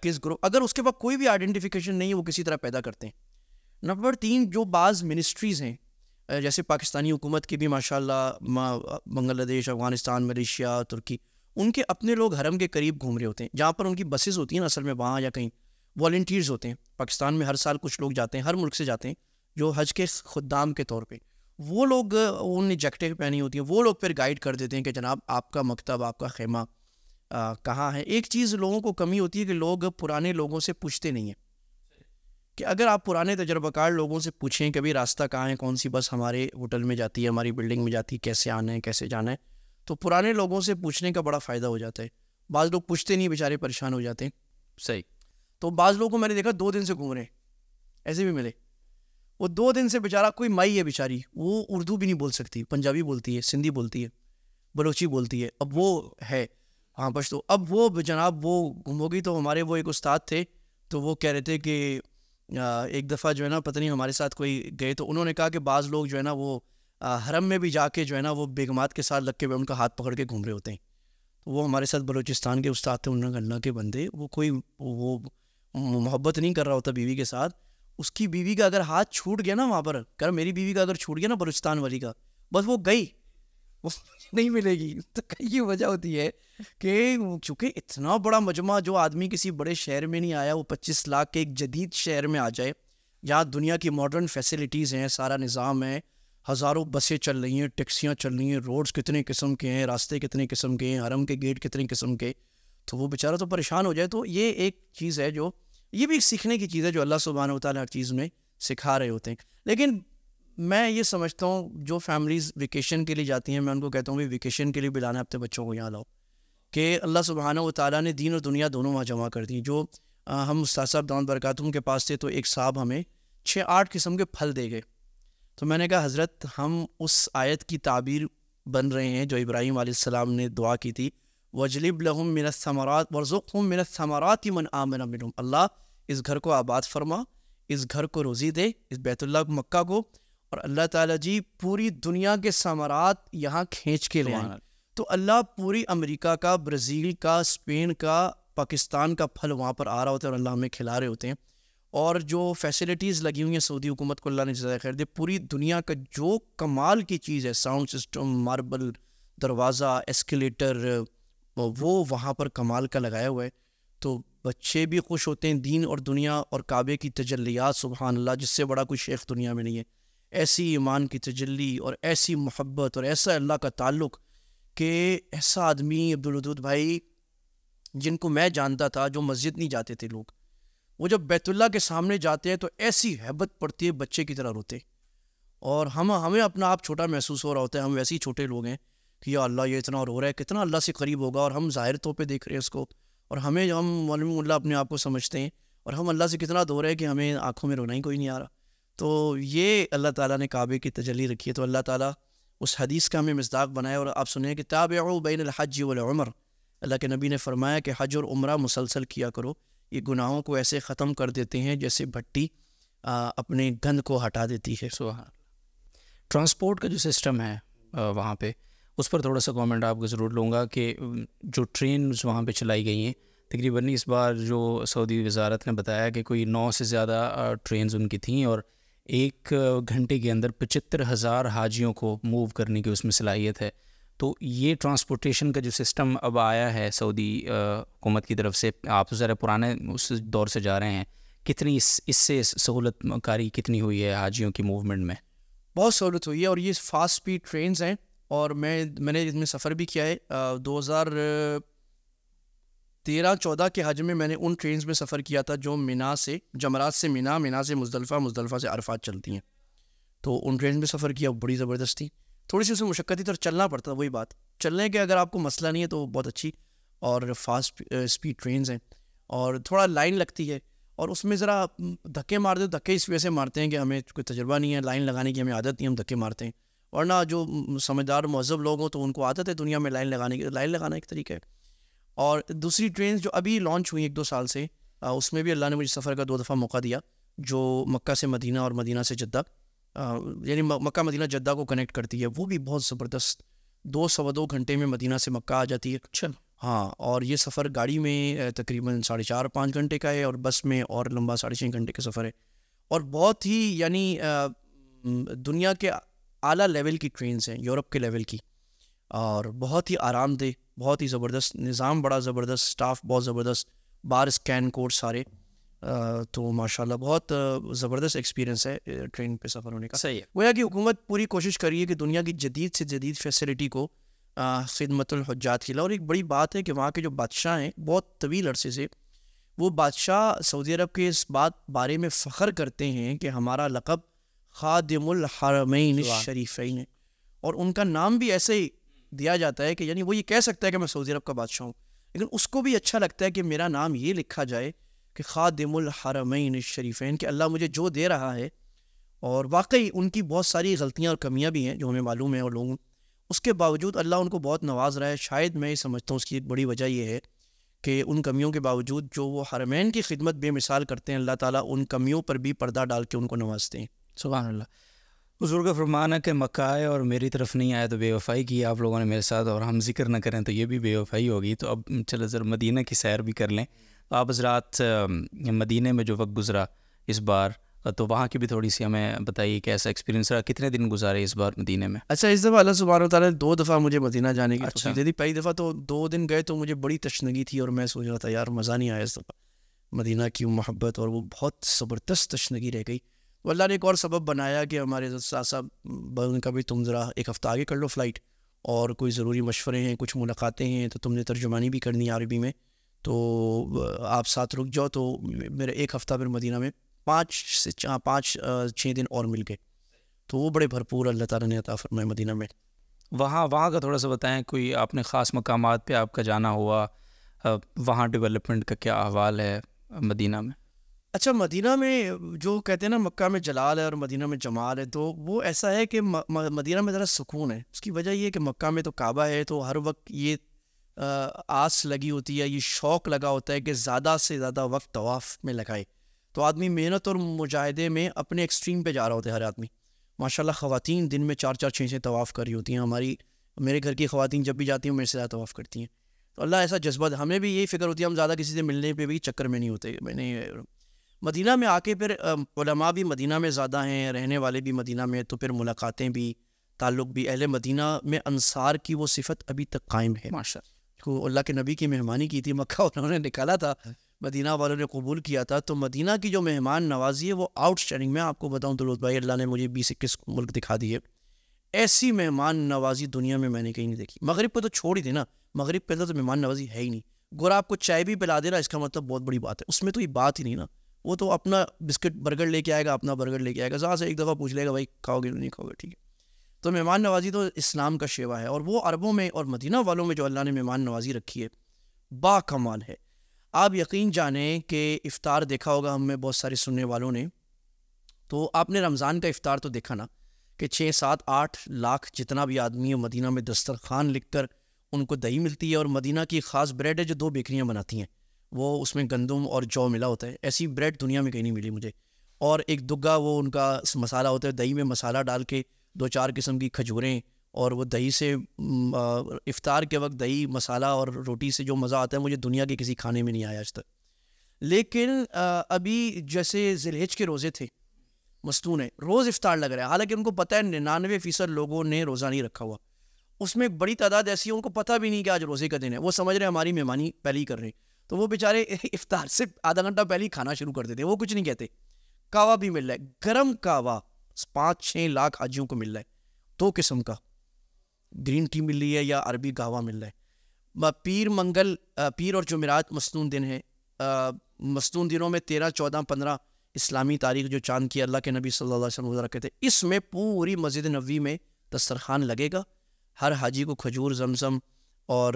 کس گروپ, اگر اس کے پاس کوئی بھی آئیڈینٹیفیکیشن نہیں ہے وہ کسی طرح پیدا کرتے ہیں. نمبر 3, جو بعض منسٹریز ہیں جیسے پاکستانی حکومت کی بھی ماشاءاللہ بنگلہ دیش, افغانستان, ملیشیا, ترکی, ان کے اپنے لوگ حرم کے قریب گھوم رہے ہوتے ہیں, جہاں پر ان کی بسز ہوتی ہیں اصل میں وہاں یا کہیں والنٹیئرز ہوتے ہیں. پاکستان میں ہر سال کچھ لوگ جاتے ہیں, ہر ملک سے جاتے ہیں, جو حج کے خدام کے طور پہ. وہ لوگ انہوں نے جیکٹیں پہنی ہوتی ہیں, وہ لوگ پھر گائیڈ کر دیتے ہیں کہ جناب آپ کا مکتب, آپ کا خیمہ کہاں ہے. ایک چیز لوگوں کو کمی ہوتی ہے کہ لوگ پرانے لوگوں سے پوچھتے نہیں ہیں, کہ اگر آپ پرانے تجربہ کار لوگوں سے پوچھیں کہ بھی راستہ کہاں ہے, کون سی بس ہمارے ہوٹل میں جاتی ہے, ہماری بلڈنگ میں جاتی ہے, کیسے آنا ہے, کیسے جانا ہے, تو پرانے لوگوں سے پوچھنے کا بڑا فائدہ ہو جاتا ہے. بعض لوگ پوچھتے نہیں, بیچارے پریشان ہو جاتے ہیں. صحیح. تو بعض لوگوں کو میں نے دیکھا 2 دن سے گھوم رہے ہیں, ایسے بھی ملے, وہ 2 دن سے بیچارہ, کوئی مائی ہے بیچاری, وہ اردو بھی نہیں بول سکتی, پنجابی بولتی ہے, سندھی بولتی ہے, بلوچی بولتی ہے. اب وہ ہے, ہاں پشتو. اب وہ جناب وہ گم ہو گئی. تو ہمارے وہ ایک استاد تھے, تو وہ کہہ رہے تھے کہ ایک دفعہ جو ہے نا پتہ نہیں ہمارے ساتھ کوئی گئے, تو انہوں نے کہا کہ بعض لوگ جو ہے نا وہ حرم میں بھی جا کے جو ہے نا وہ بیگمات کے ساتھ لگ کے ان کا ہاتھ پکڑ کے گھوم رہے ہوتے ہیں. تو وہ ہمارے ساتھ بلوچستان کے استاد تھے, انہوں نے کہا اللہ کے بندے, وہ کوئی وہ محبت نہیں کر رہا ہوتا بیوی کے ساتھ, اس کی بیوی کا اگر ہاتھ چھوٹ گیا نا وہاں پر, کہا میری بیوی کا اگر چھوٹ گیا نا بلوچستان والی کا, بس وہ گئی, وہ نہیں ملے گی. تو یہ وجہ ہوتی ہے کہ چونکہ اتنا بڑا مجمع, جو آدمی کسی بڑے شہر میں نہیں آیا, وہ 25 لاکھ کے ایک جدید شہر میں آ جائے جہاں دنیا کی ماڈرن فیسلٹیز ہیں, سارا نظام ہے, ہزاروں بسیں چل رہی ہیں, ٹیکسیاں چل رہی ہیں, روڈز کتنے قسم کے ہیں, راستے کتنے قسم کے ہیں, حرم کے گیٹ کتنے قسم کے, تو وہ بیچارہ تو پریشان ہو جائے. تو یہ ایک چیز ہے جو, یہ بھی ایک سیکھنے کی چیز ہے جو اللہ سبحانہ و تعالیٰ ہر چیز میں سکھا رہے ہوتے ہیں. لیکن میں یہ سمجھتا ہوں جو فیملیز ویکیشن کے لیے جاتی ہیں, میں ان کو کہتا ہوں بھی ویکیشن کے لیے بھی لانا ہے اپنے بچوں کو یہاں لاؤ, کہ اللہ سبحانہ و تعالیٰ نے دین اور دنیا دونوں وہاں جمع کر دی. جو ہم استاد صاحب دامت برکاتہم کے پاس تھے, تو ایک صاحب ہمیں 6-8 قسم کے پھل دے گئے. تو میں نے کہا حضرت ہم اس آیت کی تعبیر بن رہے ہیں جو ابراہیم علیہ السلام نے دعا کی تھی, وَجْلِبْ لَهُم مِّنَ الثَّمَرَاتِ وَارْزُقْهُم مِّنَ الثَّمَرَاتِ مَنْ آمَنَ مِنْهُمْ. اللہ اس گھر کو آباد فرما, اس گھر کو روزی دے, اس بیت اللہ مکہ کو, اور اللہ تعالیٰ جی پوری دنیا کے ثمرات یہاں کھینچ کے لے آئیں. تو اللہ پوری امریکہ کا, برازیل کا, اسپین کا, پاکستان کا پھل وہاں پر آ رہا ہوتا ہے اور اللہ ہمیں کھلا رہے ہوتے ہیں. اور جو فیسلٹیز لگی ہوئی ہیں سعودی حکومت کو اللہ نے جزائے خیر دے, پوری دنیا کا جو کمال کی چیز ہے, ساؤنڈ سسٹم, ماربل دروازہ, ایسکیلیٹر, وہ وہاں پر کمال کا لگایا ہوا ہے. تو بچے بھی خوش ہوتے ہیں, دین اور دنیا اور کعبے کی تجلیات, سبحان اللہ, جس سے بڑا کوئی شیخ دنیا میں نہیں ہے. ایسی ایمان کی تجلی اور ایسی محبت اور ایسا اللہ کا تعلق, کہ ایسا آدمی عبدالودود بھائی جن کو میں جانتا تھا, جو مسجد نہیں جاتے تھے لوگ, وہ جب بیت اللہ کے سامنے جاتے ہیں تو ایسی ہیبت پڑتی ہے, بچے کی طرح روتے. اور ہمیں اپنا آپ چھوٹا محسوس ہو رہا ہوتا ہے, ہم ویسے ہی چھوٹے لوگ ہیں کہ یا اللہ یہ اتنا رو رہا ہے, کتنا اللہ سے قریب ہوگا, اور ہم ظاہر طور پہ دیکھ رہے ہیں اس کو, اور ہم معلوم اللہ اپنے آپ کو سمجھتے ہیں, اور ہم اللہ سے کتنا دور ہے کہ ہمیں آنکھوں میں رونا ہی کوئی نہیں آ رہا. تو یہ اللہ تعالیٰ نے کعبے کی تجلی رکھی ہے. تو اللہ تعالیٰ اس حدیث کا ہمیں مصداق بنایا. اور آپ سنیں کہ تابعوا بین الحج والعمر, اللہ کے نبی نے فرمایا کہ حج اور عمرہ مسلسل کیا کرو, یہ گناہوں کو ایسے ختم کر دیتے ہیں جیسے بھٹی اپنے گند کو ہٹا دیتی ہے. سبحان اللہ. ٹرانسپورٹ کا جو سسٹم ہے وہاں پہ, اس پر تھوڑا سا کامنٹ آپ کو ضرور لوں گا کہ جو ٹرینز وہاں پہ چلائی گئی ہیں, تقریباً اس بار جو سعودی وزارت نے بتایا کہ کوئی 9 سے زیادہ ٹرینز ان کی تھیں, اور 1 گھنٹے کے اندر 75,000 حاجیوں کو موو کرنے کی اس میں صلاحیت ہے. تو یہ ٹرانسپورٹیشن کا جو سسٹم اب آیا ہے سعودی حکومت کی طرف سے, آپ ذرا پرانے اس دور سے جا رہے ہیں, کتنی اس سے سہولت کاری کتنی ہوئی ہے حاجیوں کی موومنٹ میں؟ بہت سہولت ہوئی ہے, اور یہ فاسٹ سپیڈ ٹرینز ہیں, اور میں نے اس میں سفر بھی کیا ہے. 2013-14 کے حج میں میں نے ان ٹرینز میں سفر کیا تھا جو منا سے, جمرات سے منا, منا سے مزدلفہ, مزدلفہ سے عرفات چلتی ہیں. تو ان ٹرینز میں سفر کیا, بڑی زبردست تھی. تھوڑی سی اس میں مشقت تھی, تو چلنا پڑتا, وہی بات, چلنے کے اگر آپ کو مسئلہ نہیں ہے تو بہت اچھی اور فاسٹ سپیڈ ٹرینز ہیں. اور تھوڑا لائن لگتی ہے, اور اس میں ذرا دھکے مار دے, دھکے اس وجہ سے مارتے ہیں کہ ہمیں کوئی تجربہ نہیں ہے لائن لگانے کی, ہمیں عادت نہیں, ہم دھکے مارتے ہیں. ورنہ جو سمجھدار مہذب لوگ ہوں تو ان کو عادت ہے دنیا میں لائن لگانے کی, لائن لگانا ایک طریقہ ہے. اور دوسری ٹرینز جو ابھی لانچ ہوئی 1-2 سال سے, اس میں بھی اللہ نے مجھے سفر کا 2 دفعہ موقع دیا, جو مکہ سے مدینہ اور مدینہ سے جدہ, یعنی مکہ مدینہ جدہ کو کنیکٹ کرتی ہے. وہ بھی بہت زبردست, 2 گھنٹے میں مدینہ سے مکہ آ جاتی ہے. اچھا. ہاں, اور یہ سفر گاڑی میں تقریباً 4.5-5 گھنٹے کا ہے, اور بس میں اور لمبا 6.5 گھنٹے کا سفر ہے. اور بہت ہی یعنی دنیا کے اعلیٰ لیول کی ٹرینز ہیں, یورپ کے لیول کی, اور بہت ہی آرام دہ, بہت ہی زبردست نظام, بڑا زبردست سٹاف, بہت زبردست بار اسکین کوڈ سارے. تو ماشاءاللہ بہت زبردست ایکسپیرینس ہے ٹرین پہ سفر ہونے کا. صحیح ہے. گویا کہ حکومت پوری کوشش کر رہی ہے کہ دنیا کی جدید سے جدید فیسلٹی کو خدمت الحجات کھلا. اور ایک بڑی بات ہے کہ وہاں کے جو بادشاہ ہیں, بہت طویل عرصے سے وہ بادشاہ سعودی عرب کے اس بارے میں فخر کرتے ہیں کہ ہمارا لقب خادم الحرمین الشریفین ہے, اور ان کا نام بھی ایسے ہی دیا جاتا ہے کہ یعنی وہ یہ کہہ سکتا ہے کہ میں سعودی عرب کا بادشاہ ہوں, لیکن اس کو بھی اچھا لگتا ہے کہ میرا نام یہ لکھا جائے کہ خادم الحرمین الشریفین, کہ اللہ مجھے جو دے رہا ہے. اور واقعی ان کی بہت ساری غلطیاں اور کمیاں بھی ہیں جو ہمیں معلوم ہیں, اور لوگ اس کے باوجود اللہ ان کو بہت نواز رہا ہے. شاید میں سمجھتا ہوں اس کی ایک بڑی وجہ یہ ہے کہ ان کمیوں کے باوجود جو وہ حرمین کی خدمت بے مثال کرتے ہیں, اللہ تعالیٰ ان کمیوں پر بھی پردہ ڈال کے ان کو نوازتے ہیں. سبحان اللہ. حضور کا فرمان ہے کہ مکہ آئے اور میری طرف نہیں آئے تو بے وفائی کی آپ لوگوں نے میرے ساتھ, اور ہم ذکر نہ کریں تو یہ بھی بے وفائی ہوگی. تو اب چلو ذرا مدینہ کی سیر بھی کر لیں. تو آپ حضرات مدینہ میں جو وقت گزرا اس بار, تو وہاں کی بھی تھوڑی سی ہمیں بتائیے کیسا ایکسپیرینس رہا, کتنے دن گزارے اس بار مدینہ میں؟ اچھا, اس دفعہ اللہ سبحانہ و تعالیٰ نے 2 دفعہ مجھے مدینہ جانے کی توفیق دے دی. پہلی دفعہ تو 2 دن گئے تو مجھے بڑی تشنگی تھی اور میں سوچ رہا تھا یار مزہ نہیں آیا اس دفعہ مدینہ کی محبت, اور وہ بہت زبردست تشنگی رہ گئی. تو اللہ نے ایک اور سبب بنایا کہ ہمارے ساتھ صاحب ان کا بھی تم ذرا 1 ہفتہ آگے کر لو فلائٹ, اور کوئی ضروری مشورے ہیں, کچھ ملاقاتیں ہیں, تو تم نے ترجمانی بھی کرنی ہے عربی میں, تو آپ ساتھ رک جاؤ. تو میرے 1 ہفتہ پھر مدینہ میں 5-6 دن اور مل گئے. تو وہ بڑے بھرپور اللہ تعالیٰ نے عطا فرمائے مدینہ میں. وہاں کا تھوڑا سا بتائیں, کوئی آپ نے خاص مقامات پہ آپ کا جانا ہوا, وہاں ڈیولپمنٹ کا کیا احوال ہے مدینہ میں؟ اچھا, مدینہ میں جو کہتے ہیں نا مکہ میں جلال ہے اور مدینہ میں جمال ہے, تو وہ ایسا ہے کہ مدینہ میں ذرا سکون ہے. اس کی وجہ یہ ہے کہ مکہ میں تو کعبہ ہے, تو ہر وقت یہ آس لگی ہوتی ہے, یہ شوق لگا ہوتا ہے کہ زیادہ سے زیادہ وقت طواف میں لگائے. تو آدمی محنت اور مجاہدے میں اپنے ایکسٹریم پہ جا رہا ہوتا ہے ہر آدمی. ماشاءاللہ خواتین دن میں 4-4-6 طواف کر رہی ہوتی ہیں. میرے گھر کی خواتین جب بھی جاتی ہیں میرے سے زیادہ طواف کرتی ہیں. تو اللہ ایسا جذبہ, ہمیں بھی یہی فکر ہوتی ہے, ہم زیادہ کسی سے ملنے پہ بھی چکر میں نہیں ہوتے. میں نے مدینہ میں آ کے پھر علماء بھی مدینہ میں زیادہ ہیں, رہنے والے بھی مدینہ میں, تو پھر ملاقاتیں بھی, تعلق بھی. اہل مدینہ میں انصار کی وہ صفت ابھی تک قائم ہے ماشاءاللہ. کو اللہ کے نبی کی مہمانی کی تھی مکہ, انہوں نے نکالا تھا, مدینہ والوں نے قبول کیا تھا. تو مدینہ کی جو مہمان نوازی ہے وہ آؤٹ اسٹینڈنگ. میں آپ کو بتاؤں دولت بھائی, اللہ نے مجھے 20-21 ملک دکھا دیے, ایسی مہمان نوازی دنیا میں میں نے کہیں نہیں دیکھی. مغرب پہ تو چھوڑ ہی دے نا, مغرب پہ تو مہمان نوازی ہے ہی نہیں. گورا آپ کو چائے بھی پلا دے رہا, اس کا مطلب بہت بڑی بات ہے. اس میں تو یہ بات ہی نہیں نا, وہ تو اپنا بسکٹ برگر لے کے آئے گا, اپنا برگر لے کے آئے گا, ذرا سے ایک دفعہ پوچھ لے گا بھائی کھاؤ گے نہیں کھاؤ گے, ٹھیک ہے. تو مہمان نوازی تو اسلام کا شیوا ہے, اور وہ عربوں میں اور مدینہ والوں میں جو اللہ نے مہمان نوازی رکھی ہے با کمال ہے. آپ یقین جانیں کہ افطار دیکھا ہوگا ہم میں بہت سارے سننے والوں نے, تو آپ نے رمضان کا افطار تو دیکھا نا کہ 6-7-8 لاکھ جتنا بھی آدمی ہے مدینہ میں دسترخوان لکھ کر ان کو دہی ملتی ہے, اور مدینہ کی خاص بریڈ ہے جو 2 بیکریاں بناتی ہیں, وہ اس میں گندم اور جو ملا ہوتا ہے. ایسی بریڈ دنیا میں کہیں نہیں ملی مجھے. اور ایک دگا وہ ان کا مسالہ ہوتا ہے, دہی میں مسالہ ڈال کے 2-4 قسم کی کھجوریں, اور وہ دہی سے افطار کے وقت دہی مسالہ اور روٹی سے جو مزہ آتا ہے مجھے دنیا کے کسی کھانے میں نہیں آیا آج تک. لیکن ابھی جیسے ذی الحج کے روزے تھے, مستون ہے, روز افطار لگ رہا ہے, حالانکہ ان کو پتہ ہے 99% لوگوں نے روزہ نہیں رکھا ہوا. اس میں ایک بڑی تعداد ایسی ہے ان کو پتہ بھی نہیں کہ آج روزے کا دن ہے, وہ سمجھ رہے ہیں ہماری مہمانی پہلے ہی کر رہے ہیں. تو وہ بیچارے افطار سے آدھا گھنٹہ پہلے ہی کھانا شروع کر دیتے, وہ کچھ نہیں کہتے. کعوہ بھی مل رہا ہے, گرم کعوہ 5-6 لاکھ حاجیوں کو مل رہا ہے, 2 قسم کا, گرین ٹی مل رہی ہے یا عربی قہوہ مل رہا ہے. پیر اور جمعرات مستون دن ہے. مستون دنوں میں 13, 14, 15 اسلامی تاریخ جو چاند کی اللہ کے نبی صلی اللہ علیہ وسلم وغیرہ کہتے, اس میں پوری مسجد نبوی میں دسترخوان لگے گا, ہر حاجی کو کھجور, زمزم اور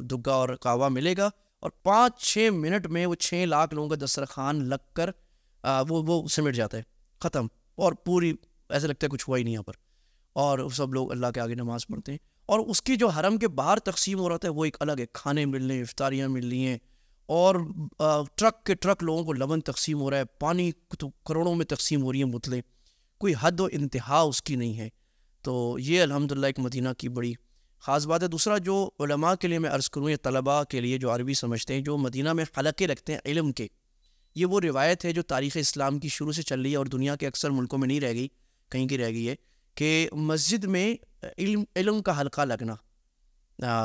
دگا اور قہوہ ملے گا, اور 5-6 منٹ میں وہ 6 لاکھ لوگوں کا دسترخوان لگ کر وہ سمٹ جاتا ہے, ختم, اور پوری ایسا لگتا ہے کچھ ہوا ہی نہیں یہاں پر. اور سب لوگ اللہ کے آگے نماز پڑھتے ہیں, اور اس کی جو حرم کے باہر تقسیم ہو رہا ہے وہ ایک الگ ہے. کھانے مل رہے ہیں, افطاریاں مل رہی ہیں, اور ٹرک کے ٹرک لوگوں کو لبن تقسیم ہو رہا ہے, پانی تو کروڑوں میں تقسیم ہو رہی ہیں بوتلیں, کوئی حد و انتہا اس کی نہیں ہے. تو یہ الحمدللہ ایک مدینہ کی بڑی خاص بات ہے. دوسرا جو علماء کے لیے میں عرض کروں یا طلباء کے لیے جو عربی سمجھتے ہیں, جو مدینہ میں حلقے لگتے ہیں علم کے, یہ وہ روایت ہے جو تاریخ اسلام کی شروع سے چل رہی ہے اور دنیا کے اکثر ملکوں میں نہیں رہ گئی, کہیں کی رہ گئی ہے, کہ مسجد میں علم کا حلقہ لگنا,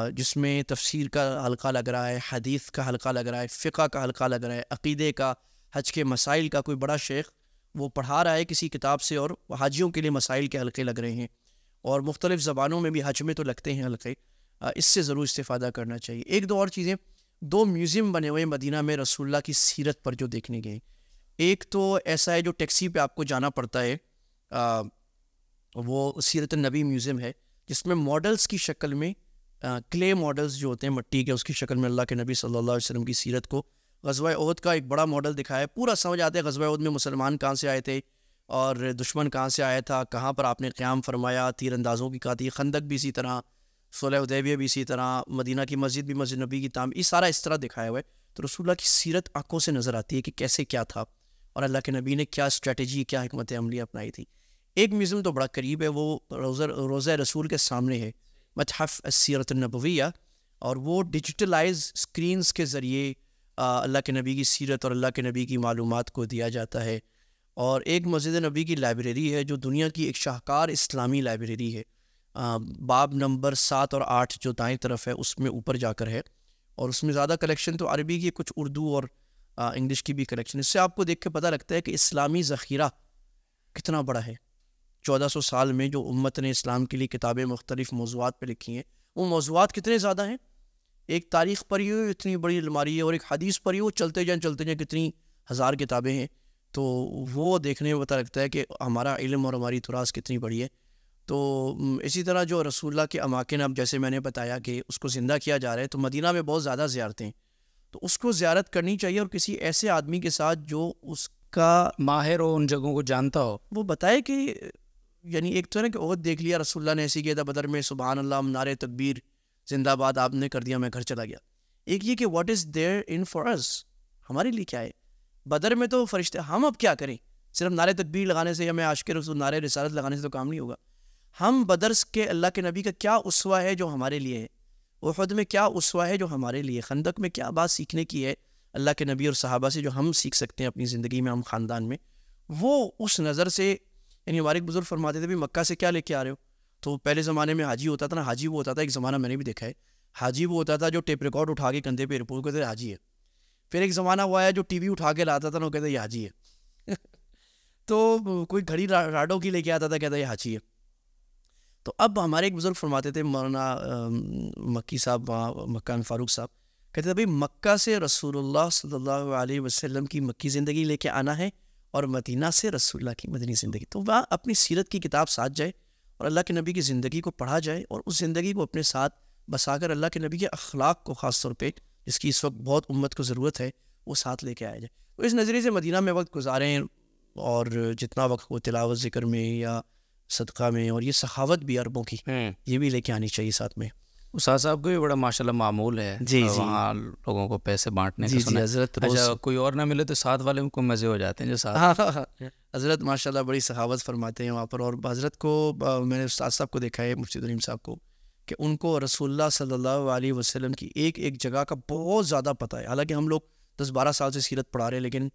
جس میں تفسیر کا حلقہ لگ رہا ہے, حدیث کا حلقہ لگ رہا ہے, فقہ کا حلقہ لگ رہا ہے, عقیدے کا, حج کے مسائل کا, کوئی بڑا شیخ وہ پڑھا رہا ہے کسی کتاب سے, اور حاجیوں کے لیے مسائل کے حلقے لگ رہے ہیں, اور مختلف زبانوں میں بھی حج میں تو لگتے ہیں حلقے. اس سے ضرور استفادہ کرنا چاہیے. 1-2 اور چیزیں, 2 میوزیم بنے ہوئے مدینہ میں رسول اللہ کی سیرت پر جو دیکھنے گئے. ایک تو ایسا ہے جو ٹیکسی پہ آپ کو جانا پڑتا ہے, وہ سیرت النبی میوزیم ہے, جس میں ماڈلز کی شکل میں کلے ماڈلز جو ہوتے ہیں مٹی کے, اس کی شکل میں اللہ کے نبی صلی اللہ علیہ وسلم کی سیرت کو, غزوہ احد کا ایک بڑا ماڈل دکھایا ہے, پورا سمجھ آتا ہے غزوہ احد میں مسلمان کہاں سے آئے تھے, اور دشمن کہاں سے آیا تھا, کہاں پر آپ نے قیام فرمایا, تیر اندازوں کی کاتی, خندق بھی اسی طرح, صلح حدیبیہ بھی اسی طرح, مدینہ کی مسجد بھی مسجد نبی کی تعمیر, یہ سارا اس طرح دکھایا ہوا ہے. تو رسول اللہ کی سیرت آنکھوں سے نظر آتی ہے کہ کیسے کیا تھا اور اللہ کے نبی نے کیا اسٹریٹجی, کیا حکمت عملی اپنائی تھی. ایک میوزیم تو بڑا قریب ہے, وہ روضہ رسول کے سامنے ہے, متحف السیرۃ النبویہ, اور وہ ڈیجیٹلائز اسکرینس کے ذریعے اللہ کے نبی کی سیرت اور اللہ کے نبی کی معلومات کو دیا جاتا ہے. اور ایک مسجد نبی کی لائبریری ہے جو دنیا کی ایک شاہکار اسلامی لائبریری ہے, باب نمبر 7 اور 8 جو دائیں طرف ہے اس میں اوپر جا کر ہے, اور اس میں زیادہ کلیکشن تو عربی کی, کچھ اردو اور انگلش کی بھی کلیکشن. اس سے آپ کو دیکھ کے پتہ لگتا ہے کہ اسلامی ذخیرہ کتنا بڑا ہے. 1400 سال میں جو امت نے اسلام کے لیے کتابیں مختلف موضوعات پہ لکھی ہیں, وہ موضوعات کتنے زیادہ ہیں. ایک تاریخ پڑھی ہوئی اتنی بڑی الماری ہے, اور ایک حدیث پڑھی ہو چلتے جائیں کتنی ہزار کتابیں ہیں. تو وہ دیکھنے میں پتہ لگتا ہے کہ ہمارا علم اور ہماری تراث کتنی بڑی ہے. تو اسی طرح جو رسول اللہ کے اماکن, اب جیسے میں نے بتایا کہ اس کو زندہ کیا جا رہا ہے, تو مدینہ میں بہت زیادہ زیارتیں, تو اس کو زیارت کرنی چاہیے, اور کسی ایسے آدمی کے ساتھ جو اس کا ماہر ہو, ان جگہوں کو جانتا ہو, وہ بتائے کہ یعنی ایک تو ہے نا کہ عہد دیکھ لیا رسول اللہ نے ایسی کیا تھا بدر میں, سبحان اللہ, نعرے تکبیر زندہ باد آپ نے کر دیا, میں گھر چلا گیا. ایک یہ کہ what is there in for us, ہمارے لیے کیا ہے. بدر میں تو فرشتے, ہم اب کیا کریں, صرف نعرے تکبیر لگانے سے یا میں عاشق رسول نعرے رسالت لگانے سے تو کام نہیں ہوگا. ہم بدر کے اللہ کے نبی کا کیا اسوہ ہے جو ہمارے لیے ہے, احد میں کیا اسوہ ہے جو ہمارے لیے, خندق میں کیا بات سیکھنے کی ہے اللہ کے نبی اور صحابہ سے جو ہم سیکھ سکتے ہیں اپنی زندگی میں, ہم خاندان میں. وہ اس نظر سے, یعنی ہمارے بزرگ فرماتے تھے بھی مکہ سے کیا لے کے آ رہے ہو. تو پہلے زمانے میں حاجی ہوتا تھا نا, حاجی وہ ہوتا تھا, ایک زمانہ میں نے بھی دیکھا ہے, حاجی وہ ہوتا تھا جو ٹیپ ریکارڈ اٹھا کے کندھے پہ رپورٹ کرتے حاجی ہے. پھر ایک زمانہ وہ آیا جو ٹی وی اٹھا کے لاتا تھا نا, وہ کہتا یہ حاجی ہے. تو کوئی گھڑی راڈو کی لے کے آتا تھا, کہتا یہ حاجی ہے. تو اب ہمارے ایک بزرگ فرماتے تھے, مولانا مکی صاحب, مکان فاروق صاحب, کہتے تھے بھائی مکہ سے رسول اللہ صلی اللہ علیہ وسلم کی مکی زندگی لے کے آنا ہے, اور مدینہ سے رسول اللہ کی مدنی زندگی. تو وہاں اپنی سیرت کی کتاب ساتھ جائے, اور اللہ کے نبی کی زندگی کو پڑھا جائے, اور اس زندگی کو اپنے ساتھ بسا کر اللہ کے نبی کے اخلاق کو خاص طور پہ, جس کی اس وقت بہت امت کو ضرورت ہے, وہ ساتھ لے کے آیا جائے. تو اس نظریے سے مدینہ میں وقت گزاریں, اور جتنا وقت وہ تلاوت ذکر میں یا صدقہ میں, اور یہ سخاوت بھی عربوں کی, یہ بھی لے کے آنی چاہیے ساتھ میں. استاد صاحب کو بھی بڑا ماشاءاللہ معمول ہے وہاں لوگوں کو پیسے بانٹنے کا. جی حضرت, اچھا کوئی اور نہ ملے تو ساتھ والے کو مزے ہو جاتے ہیں جو ساتھ. حضرت ماشاءاللہ بڑی سخاوت فرماتے ہیں وہاں پر. اور حضرت کو میں نے استاد صاحب کو دیکھا ہے, مفتی دلیم صاحب کو, کہ ان کو رسول اللہ صلی اللہ علیہ وسلم کی ایک ایک جگہ کا بہت زیادہ پتہ ہے. حالانکہ ہم لوگ 10-12 سال سے سیرت پڑھا رہے ہیں, لیکن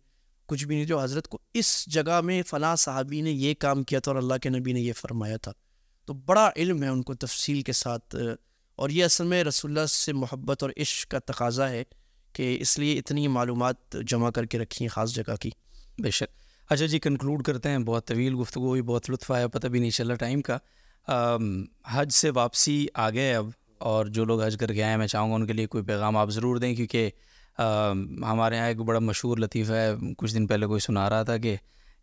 کچھ بھی نہیں. جو حضرت کو اس جگہ میں فلاں صحابی نے یہ کام کیا تھا اور اللہ کے نبی نے یہ فرمایا تھا, تو بڑا علم ہے ان کو تفصیل کے ساتھ. اور یہ اصل میں رسول اللہ سے محبت اور عشق کا تقاضا ہے کہ اس لیے اتنی معلومات جمع کر کے رکھی ہیں خاص جگہ کی. بے شک. اچھا جی, کنکلوڈ کرتے ہیں, بہت طویل گفتگو ہوئی, بہت لطف آیا, پتہ بھی نہیں چلا ٹائم کا. حج سے واپسی آ گئے اب, اور جو لوگ حج کر کے آئے ہیں, میں چاہوں گا ان کے لیے کوئی پیغام آپ ضرور دیں, کیونکہ ہمارے یہاں ایک بڑا مشہور لطیفہ ہے. کچھ دن پہلے کوئی سنا رہا تھا کہ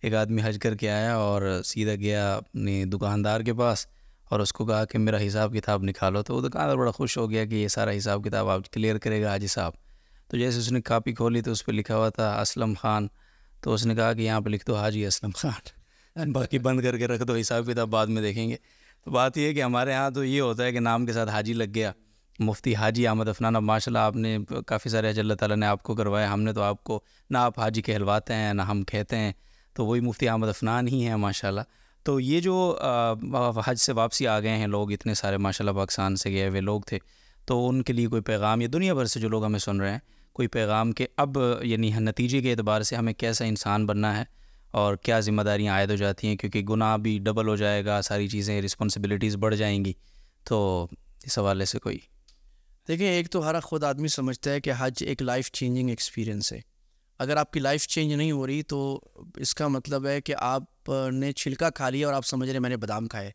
ایک آدمی حج کر کے آیا اور سیدھا گیا اپنے دکاندار کے پاس اور اس کو کہا کہ میرا حساب کتاب نکالو. تو وہ دکاندار بڑا خوش ہو گیا کہ یہ سارا حساب کتاب آپ کلیئر کرے گا حاجی صاحب. تو جیسے اس نے کاپی کھولی تو اس پہ لکھا ہوا تھا اسلم خان. تو اس نے کہا کہ یہاں پہ لکھ دو حاجی اسلم خان, باقی بند کر کے رکھ دو, حساب کتاب بعد میں دیکھیں گے. تو بات یہ ہے کہ ہمارے ہاں تو یہ ہوتا ہے کہ نام کے ساتھ حاجی لگ گیا. مفتی حاجی احمد عفنان, اب ماشاء اللہ آپ نے کافی سارے حج اللہ تعالیٰ نے آپ کو کروائے. ہم نے تو آپ کو نہ آپ حاجی کہلواتے ہیں نہ ہم کہتے ہیں, تو وہی مفتی احمد عفنان ہی ہیں ماشاء اللہ. تو یہ جو حج سے واپسی آ گئے ہیں لوگ, اتنے سارے ماشاء اللہ پاکستان سے گئے ہوئے لوگ تھے, تو ان کے لیے کوئی پیغام, یا دنیا بھر سے جو لوگ ہمیں سن رہے ہیں, کوئی پیغام کہ اب یعنی نتیجے کے اعتبار سے ہمیں کیسا انسان بننا ہے اور کیا ذمہ داریاں عائد ہو جاتی ہیں, کیونکہ گناہ بھی ڈبل ہو جائے گا, ساری چیزیں رسپانسبلٹیز بڑھ جائیں گی. تو اس حوالے سے کوئی دیکھیں, ایک تو ہر خود آدمی سمجھتا ہے کہ حج ایک لائف چینجنگ ایکسپیرینس ہے. اگر آپ کی لائف چینج نہیں ہو رہی تو اس کا مطلب ہے کہ آپ نے چھلکا کھا لیا اور آپ سمجھ رہے میں نے بادام کھائے.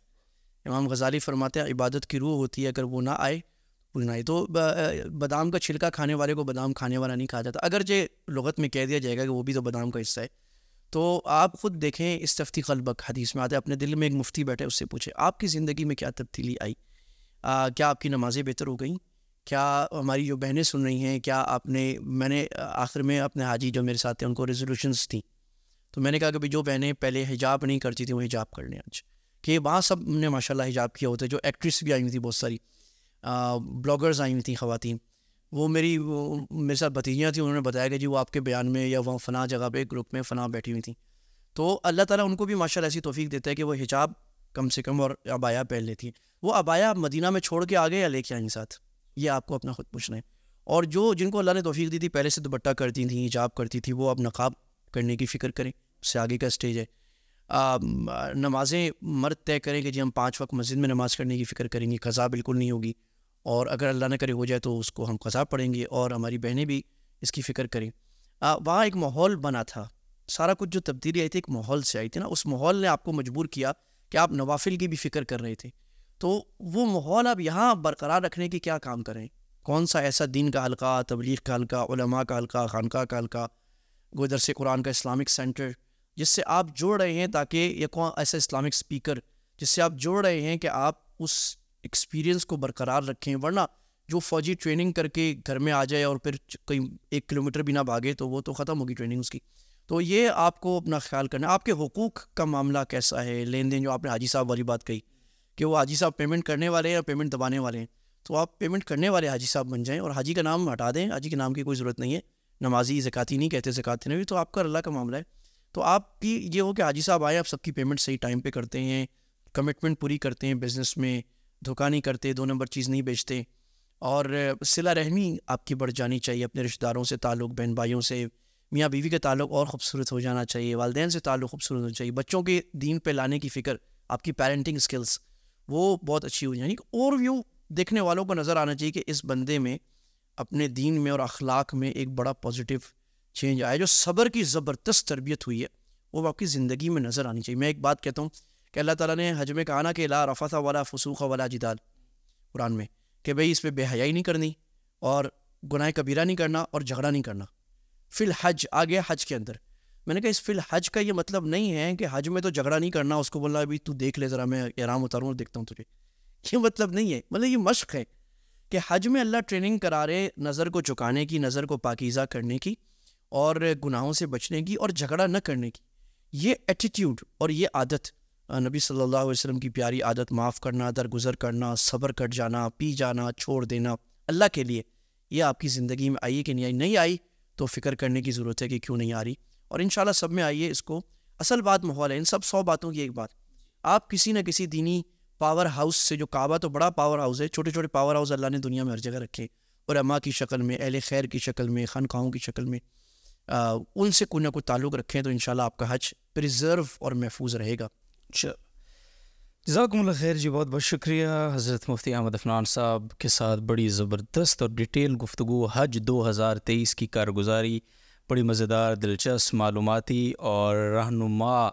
امام غزالی فرماتے ہیں عبادت کی روح ہوتی ہے, اگر وہ نہ آئے وہ نہ آئے. تو بادام کا چھلکا کھانے والے کو بادام کھانے والا نہیں کہا جاتا, اگرچہ لغت میں کہہ دیا جائے گا کہ وہ بھی تو بادام کا حصہ ہے. تو آپ خود دیکھیں, استفتی قلبک حدیث میں آتا ہے, اپنے دل میں ایک مفتی بیٹھے اس سے پوچھے آپ کی زندگی میں کیا تبدیلی آئی, کیا آپ کی نمازیں بہتر ہو گئیں, کیا ہماری جو بہنیں سن رہی ہیں, کیا آپ نے, میں نے آخر میں اپنے حاجی جو میرے ساتھ ہیں ان کو ریزولوشنس تھیں, تو میں نے کہا کہ بھائی جو بہنیں پہلے حجاب نہیں کرتی تھیں وہ حجاب کر لیں آج، کہ وہاں سب نے ماشاء اللہ حجاب کیا ہوتا ہے. جو ایکٹریس بھی آئی ہوئی تھیں بہت ساری، بلاگرز آئی ہوئی تھیں خواتین، وہ میرے ساتھ بھتیجیاں تھیں، انہوں نے بتایا کہ جی وہ آپ کے بیان میں یا وہاں فلاں جگہ پہ گروپ میں فلاں بیٹھی ہوئی تھیں. تو اللہ تعالیٰ ان کو بھی ماشاء اللہ ایسی توفیق دیتا ہے کہ وہ حجاب کم سے کم اور عبایا پہن لیتی ہیں. وہ عبایا مدینہ میں چھوڑ کے آگے یا لے کے آئیں ساتھ، یہ آپ کو اپنا خود پوچھنا ہے. اور جن کو اللہ نے توفیق دی تھی پہلے سے دوپٹہ کرتی تھیں، حجاب کرتی تھی، وہ اب نقاب کرنے کی فکر کریں، اس سے آگے کا اسٹیج ہے. نمازیں مرد طے کریں کہ جی ہم 5 وقت مسجد میں نماز کرنے کی فکر کریں گے، قضا بالکل نہیں ہوگی، اور اگر اللہ نہ کرے ہو جائے تو اس کو ہم قضا پڑھیں گے. اور ہماری بہنیں بھی اس کی فکر کریں. وہاں ایک ماحول بنا تھا، سارا کچھ جو تبدیلی آئی تھی ایک ماحول سے آئی تھی نا. اس ماحول نے آپ کو مجبور کیا کہ آپ نوافل کی بھی فکر کر رہے تھے. تو وہ ماحول آپ یہاں برقرار رکھنے کی کیا کام کریں؟ کون سا ایسا دین کا حلقہ، تبلیغ کا حلقہ، علماء کا حلقہ، خانقاہ کا حلقہ، گو درس قرآن کا اسلامک سینٹر جس سے آپ جوڑ رہے ہیں، تاکہ یہ کون ایسا اسلامک اسپیکر جس سے آپ جوڑ رہے ہیں کہ آپ اس ایکسپیرینس کو برقرار رکھیں. ورنہ جو فوجی ٹریننگ کر کے گھر میں آ جائے اور پھر کہیں 1 کلومیٹر بھی نہ بھاگے تو وہ تو ختم ہوگی ٹریننگ اس کی. تو یہ آپ کو اپنا خیال کرنا. آپ کے حقوق کا معاملہ کیسا ہے، لین دین، جو آپ نے حاجی صاحب والی بات کہی کہ وہ حاجی صاحب پیمنٹ کرنے والے ہیں یا پیمنٹ دبانے والے ہیں، تو آپ پیمنٹ کرنے والے حاجی صاحب بن جائیں اور حاجی کا نام ہٹا دیں. حاجی کے نام کی کوئی ضرورت نہیں ہے. نمازی زکاتی نہیں کہتے، زکات نہیں، تو آپ کا اللہ کا معاملہ ہے. تو آپ کی یہ ہو کہ حاجی صاحب آئے، آپ سب کی پیمنٹ صحیح ٹائم پہ کرتے ہیں، کمٹمنٹ پوری کرتے ہیں، بزنس میں دھوکہ نہیں کرتے، 2 نمبر چیز نہیں بیچتے، اور صلہ رحمی آپ کی بڑھ جانی چاہیے. اپنے رشتہ داروں سے تعلق، بہن بھائیوں سے، میاں بیوی کے تعلق اور خوبصورت ہو جانا چاہیے، والدین سے تعلق خوبصورت ہونا چاہیے، بچوں کے دین پہ لانے کی فکر، آپ کی پیرنٹنگ سکلز وہ بہت اچھی ہو جائیں. اور ویو دیکھنے والوں کو نظر آنا چاہیے کہ اس بندے میں اپنے دین میں اور اخلاق میں ایک بڑا پازیٹیو چینج آیا. جو صبر کی زبردست تربیت ہوئی ہے وہ آپ کی زندگی میں نظر آنی چاہیے. میں ایک بات کہتا ہوں کہ اللہ تعالیٰ نے حج میں کہا نا کہ لا رفث ولا فسوق ولا جدال، قرآن میں، کہ بھئی اس پہ بے حیائی نہیں کرنی اور گناہ کبیرہ نہیں کرنا اور جھگڑا نہیں کرنا. فی الحج آ گیا حج کے اندر. میں نے کہا اس فی الحج کا یہ مطلب نہیں ہے کہ حج میں تو جھگڑا نہیں کرنا، اس کو بولنا ابھی تو دیکھ لے ذرا، میں احرام اتاروں اور دیکھتا ہوں تجھے. یہ مطلب نہیں ہے. مطلب یہ مشق ہے کہ حج میں اللہ ٹریننگ کرا رہے نظر کو جھکانے کی، نظر کو پاکیزہ کرنے کی، اور گناہوں سے بچنے کی، اور جھگڑا نہ کرنے کی. یہ ایٹیٹیوڈ اور یہ عادت نبی صلی اللہ علیہ وسلم کی پیاری عادت، معاف کرنا، درگزر کرنا، صبر کٹ جانا، پی جانا، چھوڑ دینا اللہ کے لیے، یہ آپ کی زندگی میں آئی کہ نہیں آئی؟ نہیں آئی تو فکر کرنے کی ضرورت ہے کہ کیوں نہیں آ رہی. اور انشاءاللہ سب میں آئیے اس کو. اصل بات ماحول ہے. ان سب 100 باتوں کی ایک بات، آپ کسی نہ کسی دینی پاور ہاؤس سے، جو کعبہ تو بڑا پاور ہاؤس ہے، چھوٹے چھوٹے پاور ہاؤس اللہ نے دنیا میں ہر جگہ رکھے، علماء کی شکل میں، اہل خیر کی شکل میں، خانقاہوں کی شکل میں، ان سے کوئی نہ کوئی تعلق رکھیں تو انشاءاللہ آپ کا حج پریزرو اور محفوظ رہے گا. جزاکم اللہ خیر جی، بہت بہت شکریہ. حضرت مفتی احمد عفنان صاحب کے ساتھ بڑی زبردست اور ڈیٹیل گفتگو، حج 2023 کی کارگزاری، بڑی مزیدار، دلچسپ، معلوماتی اور رہنما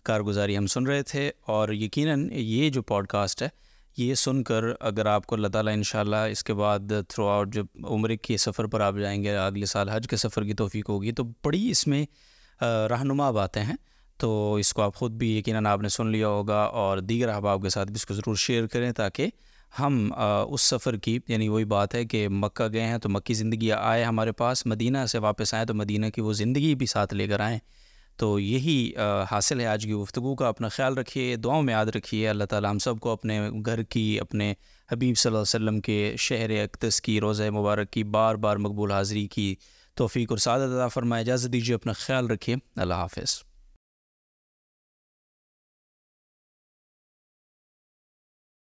کارگزاری ہم سن رہے تھے. اور یقیناً یہ جو پوڈ کاسٹ ہے یہ سن کر اگر آپ کو اللہ تعالیٰ انشاءاللہ اس کے بعد تھرو آؤٹ جب عمرے کے سفر پر آپ جائیں گے، اگلے سال حج کے سفر کی توفیق ہوگی، تو بڑی اس میں رہنما باتیں ہیں. تو اس کو آپ خود بھی یقیناً آپ نے سن لیا ہوگا، اور دیگر احباب کے ساتھ بھی اس کو ضرور شیئر کریں تاکہ ہم اس سفر کی، یعنی وہی بات ہے کہ مکہ گئے ہیں تو مکی زندگی آئے ہمارے پاس، مدینہ سے واپس آئیں تو مدینہ کی وہ زندگی بھی ساتھ لے کر آئیں. تو یہی حاصل ہے آج کی گفتگو کا. اپنا خیال رکھیے، دعاؤں میں یاد رکھیے. اللہ تعالیٰ ہم سب کو اپنے گھر کی، اپنے حبیب صلی اللہ علیہ وسلم کے شہر اقدس کی، روضہ مبارک کی بار بار مقبول حاضری کی توفیق اور سعادت عطا فرمائے. اجازت دیجیے، اپنا خیال رکھیے. اللہ حافظ.